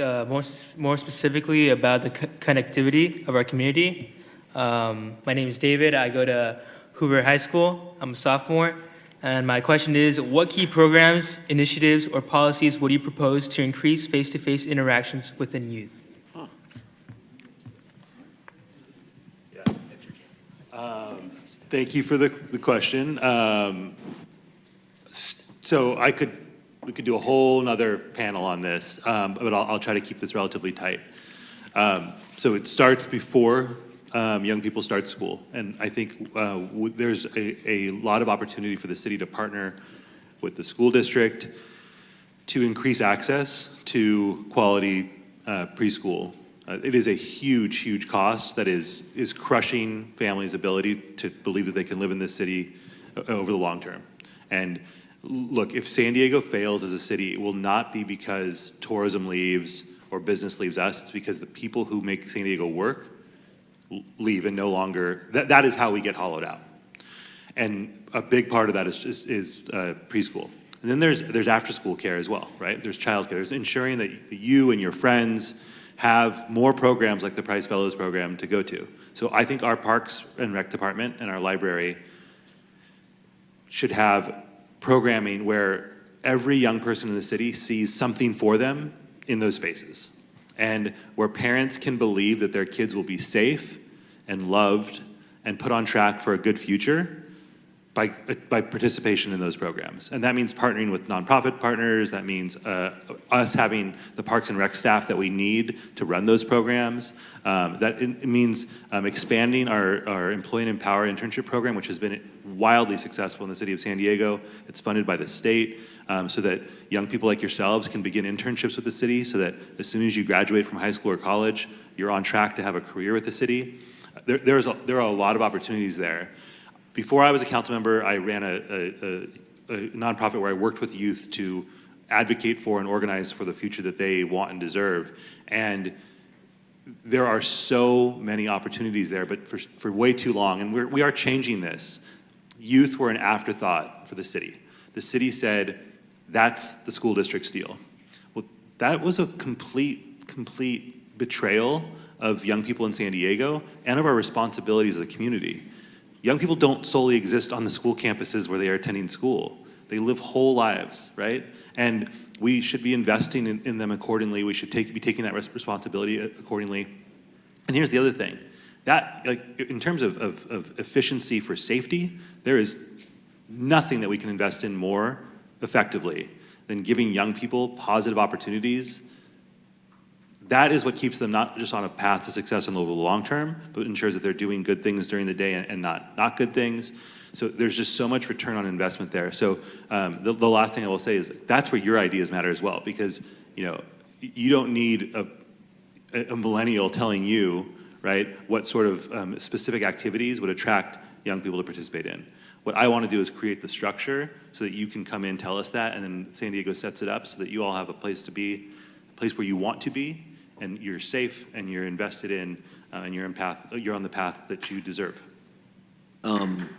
more specifically about the connectivity of our community. My name is David. I go to Hoover High School. I'm a sophomore. And my question is, what key programs, initiatives, or policies would you propose to increase face-to-face interactions within youth? Thank you for the question. So we could do a whole nother panel on this, but I'll try to keep this relatively tight. So it starts before young people start school, and I think there's a lot of opportunity for the city to partner with the school district to increase access to quality preschool. It is a huge, huge cost that is crushing families' ability to believe that they can live in this city over the long term. And look, if San Diego fails as a city, it will not be because tourism leaves or business leaves us. It's because the people who make San Diego work leave and no longer, that is how we get hollowed out. And a big part of that is preschool. And then there's after-school care as well, right? There's childcare. There's ensuring that you and your friends have more programs like the Price Fellows program to go to. So I think our Parks and Rec department and our library should have programming where every young person in the city sees something for them in those spaces, and where parents can believe that their kids will be safe and loved and put on track for a good future by participation in those programs. And that means partnering with nonprofit partners. That means us having the Parks and Rec staff that we need to run those programs. It means expanding our Employ and Empower internship program, which has been wildly successful in the city of San Diego. It's funded by the state, so that young people like yourselves can begin internships with the city, so that as soon as you graduate from high school or college, you're on track to have a career with the city. There are a lot of opportunities there. Before I was a council member, I ran a nonprofit where I worked with youth to advocate for and organize for the future that they want and deserve. And there are so many opportunities there, but for way too long, and we are changing this. Youth were an afterthought for the city. The city said, that's the school district's deal. Well, that was a complete betrayal of young people in San Diego and of our responsibilities as a community. Young people don't solely exist on the school campuses where they are attending school. They live whole lives, right? And we should be investing in them accordingly. We should be taking that responsibility accordingly. And here's the other thing. That, like, in terms of efficiency for safety, there is nothing that we can invest in more effectively than giving young people positive opportunities. That is what keeps them not just on a path to success in the long term, but ensures that they're doing good things during the day and not good things. So there's just so much return on investment there. So the last thing I will say is that's where your ideas matter as well, because you don't need a millennial telling you, right, what sort of specific activities would attract young people to participate in. What I want to do is create the structure so that you can come in, tell us that, and then San Diego sets it up so that you all have a place to be, a place where you want to be, and you're safe, and you're invested in, and you're on the path that you deserve.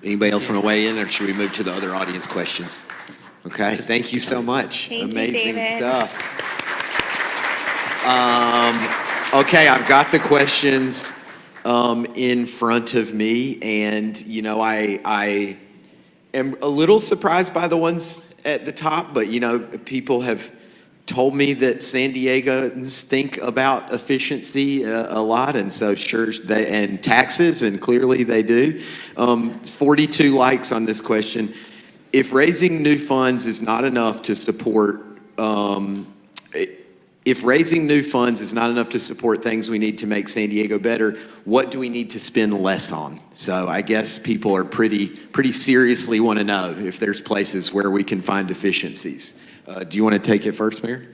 Anybody else want to weigh in, or should we move to the other audience questions? Okay, thank you so much. Thank you, Amazing David. stuff. Okay, I've got the questions in front of me, and I am a little surprised by the ones at the top, but people have told me that San Diegans think about efficiency a lot, and so and taxes, and clearly they do. 42 likes on this question. If raising new funds is not enough to support things we need to make San Diego better, what do we need to spend less on? So I guess people are pretty seriously want to know if there's places where we can find efficiencies. Do you want to take it first, Mayor?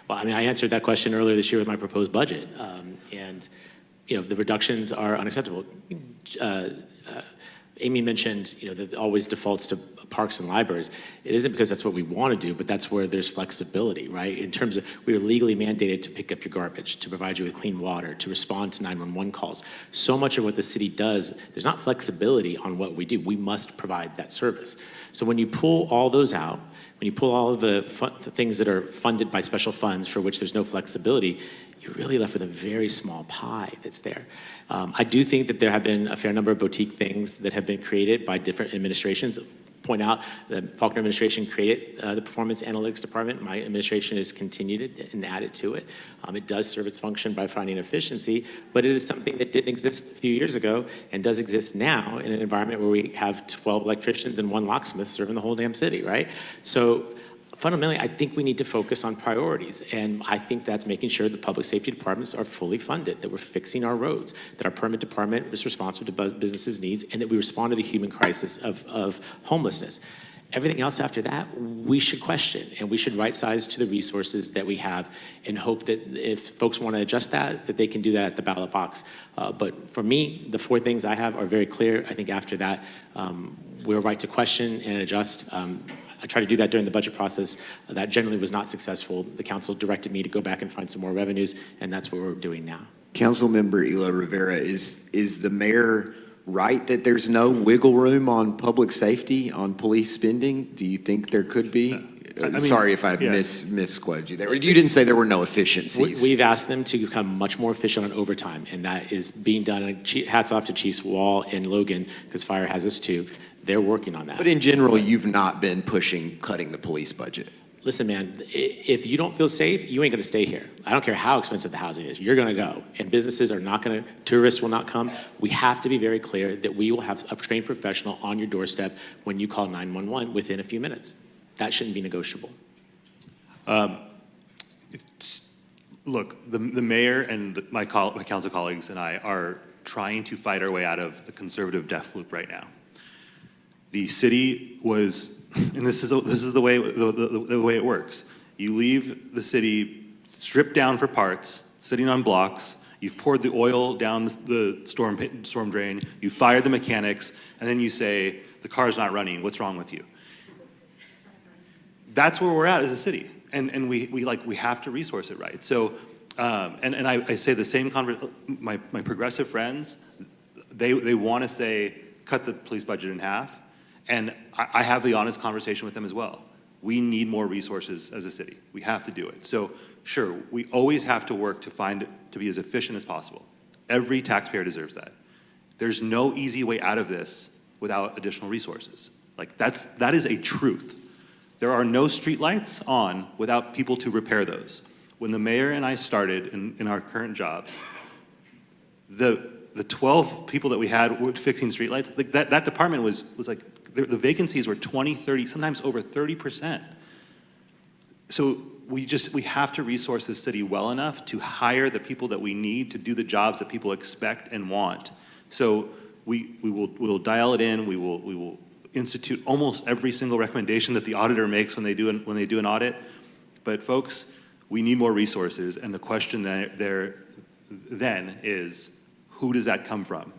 Well, I answered that question earlier this year with my proposed budget, and the reductions are unacceptable. Amy mentioned, that always defaults to parks and libraries. It isn't because that's what we want to do, but that's where there's flexibility, right? In terms of, we are legally mandated to pick up your garbage, to provide you with clean water, to respond to 911 calls. So much of what the city does, there's not flexibility on what we do. We must provide that service. So when you pull all those out, when you pull all of the things that are funded by special funds for which there's no flexibility, you're really left with a very small pie that's there. I do think that there have been a fair number of boutique things that have been created by different administrations. Point out the Faulkner administration created the Performance Analytics Department. My administration has continued it and added to it. It does serve its function by finding efficiency, but it is something that didn't exist a few years ago and does exist now in an environment where we have 12 electricians and 1 locksmith serving the whole damn city, right? So fundamentally, I think we need to focus on priorities, and I think that's making sure the public safety departments are fully funded, that we're fixing our roads, that our permit department is responsive to businesses' needs, and that we respond to the human crisis of homelessness. Everything else after that, we should question, and we should right-size to the resources that we have and hope that if folks want to adjust that they can do that at the ballot box. But for me, the 4 things I have are very clear. I think after that, we're right to question and adjust. I tried to do that during the budget process. That generally was not successful. The council directed me to go back and find some more revenues, and that's what we're doing now. Councilmember Elo Rivera, is the mayor right that there's no wiggle room on public safety, on police spending? Do you think there could be? Sorry if I misquoted you there. You didn't say there were no efficiencies. We've asked them to become much more efficient on overtime, and that is being done. Hats off to Chiefs Wall and Logan, because fire has us too. They're working on that. But in general, you've not been pushing cutting the police budget. Listen, man, if you don't feel safe, you ain't gonna stay here. I don't care how expensive the housing is, you're gonna go. And businesses are not gonna, tourists will not come. We have to be very clear that we will have a trained professional on your doorstep when you call 911 within a few minutes. That shouldn't be negotiable. Look, the mayor and my council colleagues and I are trying to fight our way out of the conservative death loop right now. The city was, and this is the way it works. You leave the city stripped down for parts, sitting on blocks. You've poured the oil down the storm drain. You fired the mechanics, and then you say the car's not running. What's wrong with you? That's where we're at as a city, and we have to resource it right. So, and I say the same. My progressive friends, they want to say cut the police budget in half. And I have the honest conversation with them as well. we need more resources as a city. We have to do it. So sure, we always have to work to be as efficient as possible. Every taxpayer deserves that. There's no easy way out of this without additional resources. Like that is a truth. There are no streetlights on without people to repair those. When the mayor and I started in our current jobs, the 12 people that we had fixing streetlights, like that department was like, the vacancies were 20, 30, sometimes over 30%. So we have to resource this city well enough to hire the people that we need to do the jobs that people expect and want. So we'll dial it in, we will institute almost every single recommendation that the auditor makes when they do an audit. But folks, we need more resources, and the question there then is, who does that come from?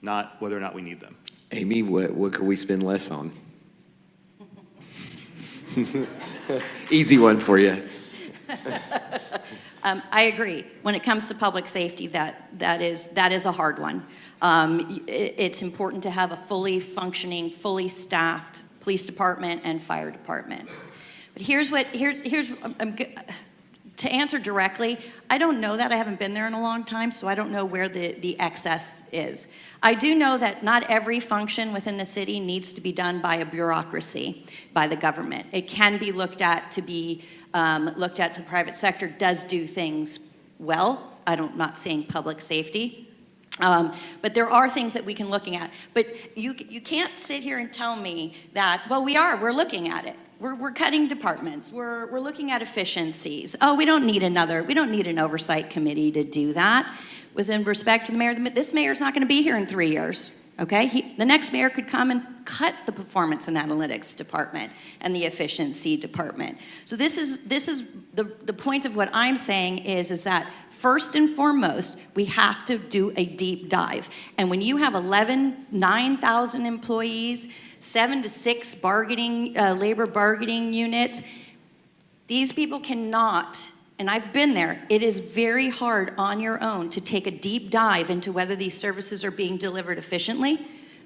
Not whether or not we need them. Amy, what could we spend less on? Easy one for you. I agree. When it comes to public safety, that is a hard one. It's important to have a fully functioning, fully staffed police department and fire department. But to answer directly, I don't know that. I haven't been there in a long time, so I don't know where the excess is. I do know that not every function within the city needs to be done by a bureaucracy, by the government. It can be looked at to be looked at. The private sector does do things well. I'm not saying public safety. But there are things that we can look at. But you can't sit here and tell me that, well, we're looking at it. We're cutting departments. We're looking at efficiencies. Oh, we don't need an oversight committee to do that. With respect to the mayor, this mayor's not going to be here in 3 years. Okay, the next mayor could come and cut the performance and analytics department and the efficiency department. So this is the point of what I'm saying is that first and foremost, we have to do a deep dive. And when you have 9,000 employees, 7 to 6 labor bargaining units, these people cannot, and I've been there, it is very hard on your own to take a deep dive into whether these services are being delivered efficiently.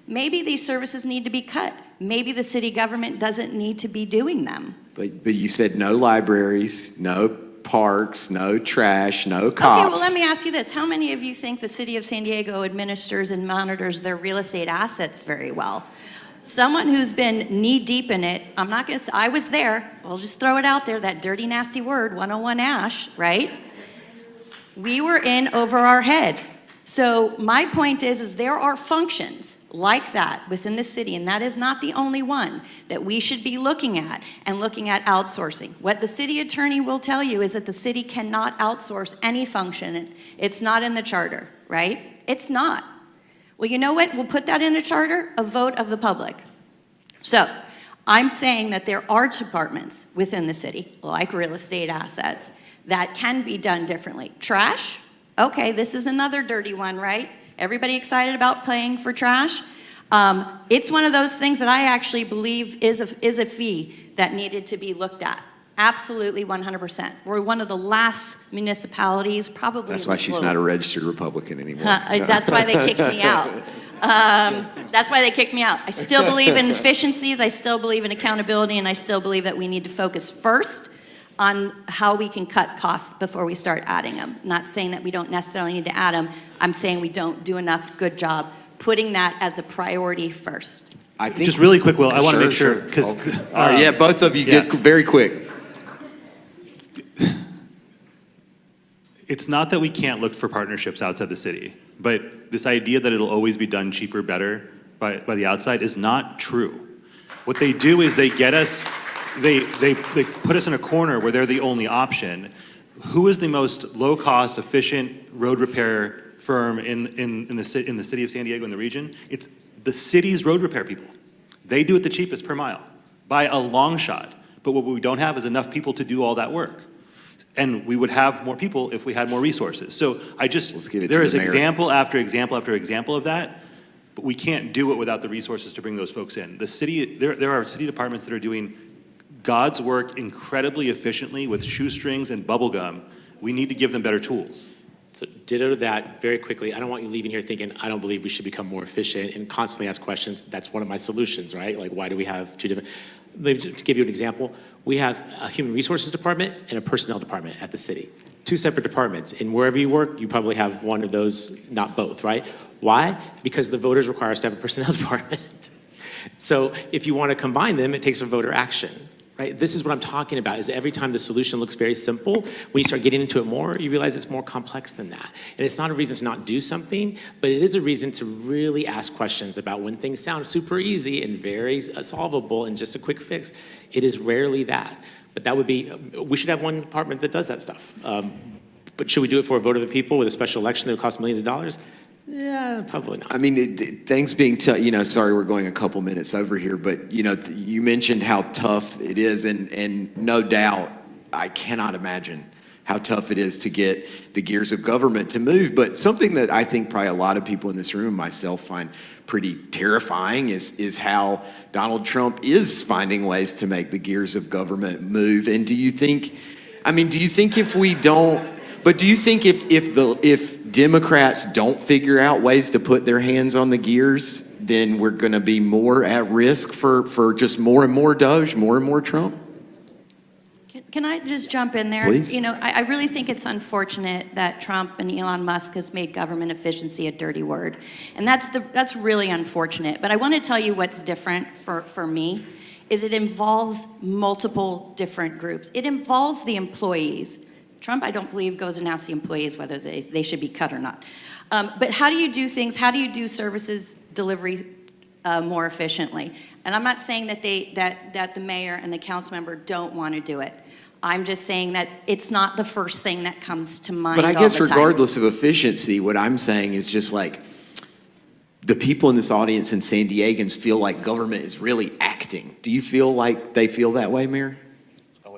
Maybe these services need to be cut. Maybe the city government doesn't need to be doing them. But you said no libraries, no parks, no trash, no cops. Okay, well, let me ask you this. How many of you think the city of San Diego administers and monitors their real estate assets very well? Someone who's been knee-deep in it, I'm not going to say, I was there, I'll just throw it out there, that dirty, nasty word, 101 Ash, right? We were in over our head. So my point is there are functions like that within the city, and that is not the only one that we should be looking at and looking at outsourcing. What the city attorney will tell you is that the city cannot outsource any function. It's not in the charter, right? It's not. Well, you know what? We'll put that in a charter, a vote of the public. So I'm saying that there are departments within the city, like real estate assets, that can be done differently. Trash? Okay, this is another dirty one, right? Everybody excited about paying for trash? It's one of those things that I actually believe is a fee that needed to be looked at. Absolutely, 100%. We're one of the last municipalities, probably. That's why she's not a registered Republican anymore. That's why they kicked me out. That's why they kicked me out. I still believe in efficiencies, I still believe in accountability, and I still believe that we need to focus first on how we can cut costs before we start adding them. Not saying that we don't necessarily need to add them. I'm saying we don't do enough good job putting that as a priority first. I think, just really quick, Will, I want to make sure, because... yeah, both of you get very quick. It's not that we can't look for partnerships outside the city, but this idea that it'll always be done cheaper, better by the outside is not true. What they do is they get us, they put us in a corner where they're the only option. Who is the most low-cost, efficient road repair firm in the city of San Diego, in the region? It's the city's road repair people. They do it the cheapest per mile, by a long shot. But what we don't have is enough people to do all that work. And we would have more people if we had more resources. So there is example after example after example of that, but we can't do it without the resources to bring those folks in. The city, there are city departments that are doing God's work incredibly efficiently with shoestrings and bubble gum. We need to give them better tools. So ditto to that very quickly. I don't want you leaving here thinking, I don't believe we should become more efficient and constantly ask questions. That's one of my solutions, right? Like, why do we have two different... maybe to give you an example, we have a human resources department and a personnel department at the city. Two separate departments. And wherever you work, you probably have one of those, not both, right? Why? Because the voters require us to have a personnel department. So if you want to combine them, it takes a voter action. Right? This is what I'm talking about, is every time the solution looks very simple, when you start getting into it more, you realize it's more complex than that. And it's not a reason to not do something, but it is a reason to really ask questions about when things sound super easy and very solvable and just a quick fix. It is rarely that. But that would be, we should have one department that does that stuff. But should we do it for a vote of the people with a special election that would cost millions of dollars? Yeah, probably not. I mean, things being tough, sorry, we're going a couple minutes over here, but, you mentioned how tough it is, and no doubt, I cannot imagine how tough it is to get the gears of government to move. But something that I think probably a lot of people in this room, myself, find pretty terrifying is how Donald Trump is finding ways to make the gears of government move. And do you think if we don't, but do you think if Democrats don't figure out ways to put their hands on the gears, then we're going to be more at risk for just more and more Doge, more and more Trump? Can I just jump in there? Please. I really think it's unfortunate that Trump and Elon Musk has made government efficiency a dirty word. And that's really unfortunate. But I want to tell you what's different for me is it involves multiple different groups. It involves the employees. Trump, I don't believe, goes and asks the employees whether they should be cut or not. But how do you do things? How do you do services delivery more efficiently? And I'm not saying that the mayor and the council member don't want to do it. I'm just saying that it's not the first thing that comes to mind. But I guess regardless of efficiency, what I'm saying is just like the people in this audience and San Diegans feel like government is really acting. Do you feel like they feel that way, Mayor?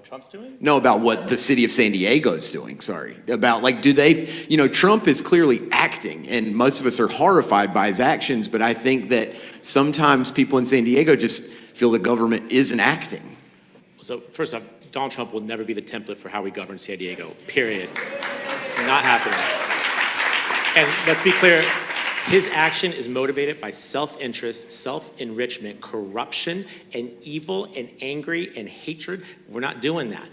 Trump's doing? No, about what the city of San Diego is doing, sorry. About do they, Trump is clearly acting, and most of us are horrified by his actions, but I think that sometimes people in San Diego just feel the government isn't acting. So first off, Donald Trump will never be the template for how we govern San Diego, period. Not happening. And let's be clear, his action is motivated by self-interest, self-enrichment, corruption, and evil, and angry, and hatred. We're not doing that.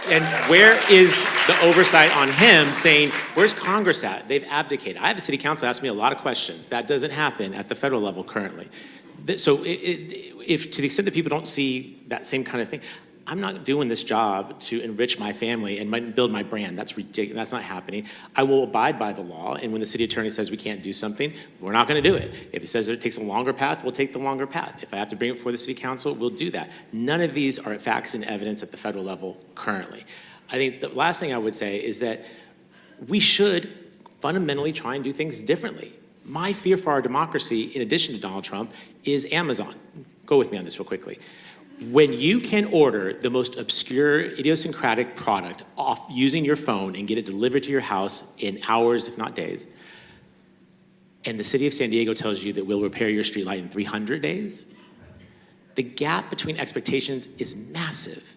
And where is the oversight on him saying, where's Congress at? They've abdicated. I have a city council ask me a lot of questions. That doesn't happen at the federal level currently. So if to the extent that people don't see that same kind of thing, I'm not doing this job to enrich my family and build my brand. That's ridiculous. That's not happening. I will abide by the law, and when the city attorney says we can't do something, we're not going to do it. If it says that it takes a longer path, we'll take the longer path. If I have to bring it before the city council, we'll do that. None of these are facts and evidence at the federal level currently. I think the last thing I would say is that we should fundamentally try and do things differently. My fear for our democracy, in addition to Donald Trump, is Amazon. Go with me on this real quickly. When you can order the most obscure, idiosyncratic product off using your phone and get it delivered to your house in hours, if not days, and the city of San Diego tells you that we'll repair your streetlight in 300 days, the gap between expectations is massive,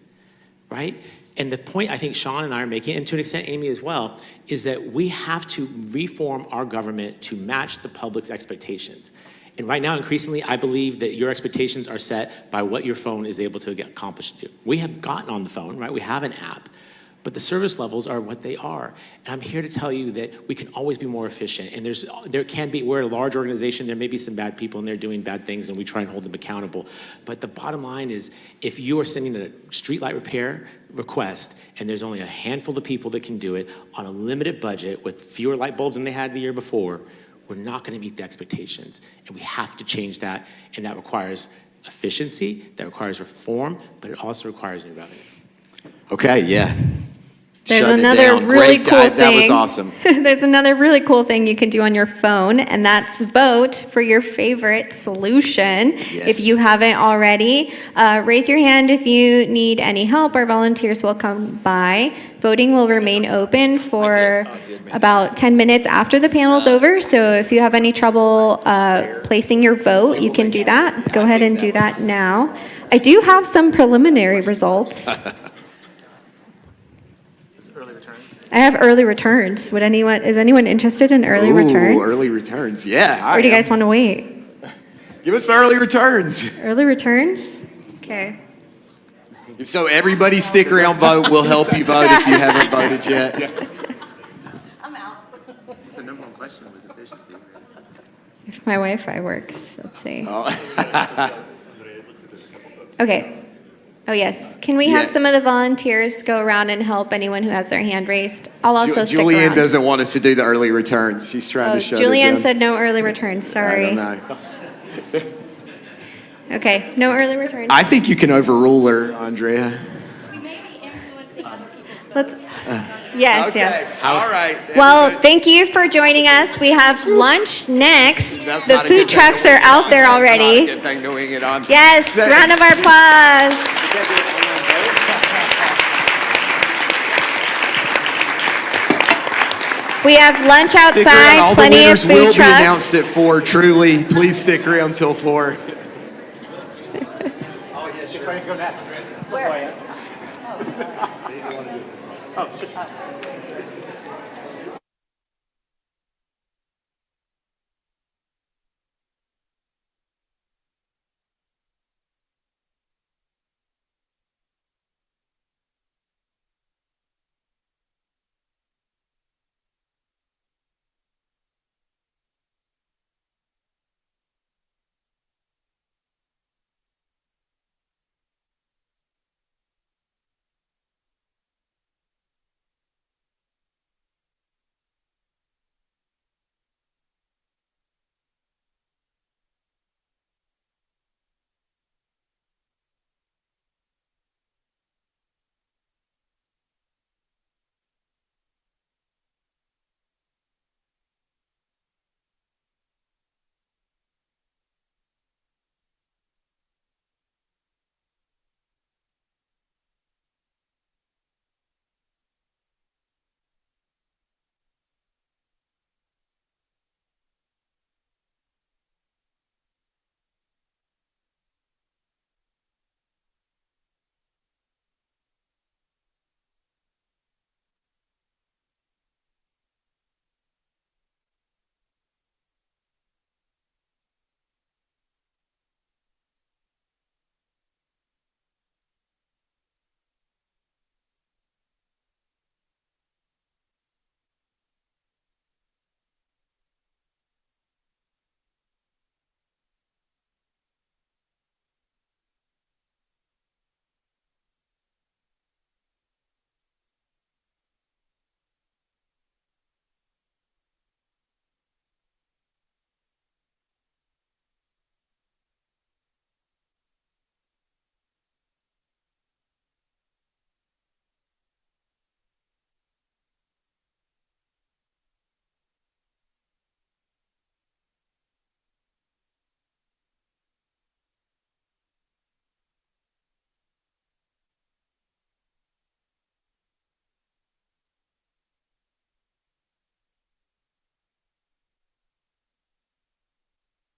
right? And the point I think Sean and I are making, and to an extent Amy as well, is that we have to reform our government to match the public's expectations. And right now, increasingly, I believe that your expectations are set by what your phone is able to accomplish. We have gotten on the phone, right? We have an app, but the service levels are what they are. And I'm here to tell you that we can always be more efficient. And there can be, we're a large organization, there may be some bad people and they're doing bad things and we try and hold them accountable. But the bottom line is, if you are sending a streetlight repair request and there's only a handful of people that can do it on a limited budget with fewer light bulbs than they had the year before, we're not going to meet the expectations, and we have to change that, and that requires efficiency, that requires reform, but it also requires new revenue. Okay, yeah. There's Shut it another down. really Great cool dive. That was thing. awesome. There's another really cool thing you can do on your phone, and that's vote for your favorite solution. Yes. If you haven't already, raise your hand if you need any help. Our volunteers will come by. Voting will remain open for about 10 minutes after the panel's over. So if you have any trouble placing your vote, you can do that. Go ahead and do that now. I do have some preliminary results. I have early returns. Is anyone interested in early returns? Early returns, yeah. Or do you guys want to wait? Give us the early returns. Early returns? Okay. So everybody stick around, vote. We'll help you vote if you haven't voted yet. I'm out. The number one question was efficiency. If my Wi-Fi works, let's see. Oh. Okay. Oh, yes. Can we have Yeah. some of the volunteers go around and help anyone who has their hand raised? I'll also stick Julianne around. doesn't want us to do the early returns. She's trying Oh, to shut Julianne it down. said no early return. Sorry. I don't know. Okay, no early return. I think you can overrule her, Andrea. We may be influencing other people's. Let's. Yes, Okay. yes. All right. Well, Everybody- thank you for joining us. We have lunch next. That's The not a food good thing trucks to are wing it out on. there That's already. not a good thing to wing it on. Yes, That- round of applause. We have lunch Stick around. outside, All the plenty of winners will food be announced trucks. at 4. Truly, please stick around till 4. Just ready to go next. Where? Oh, sure.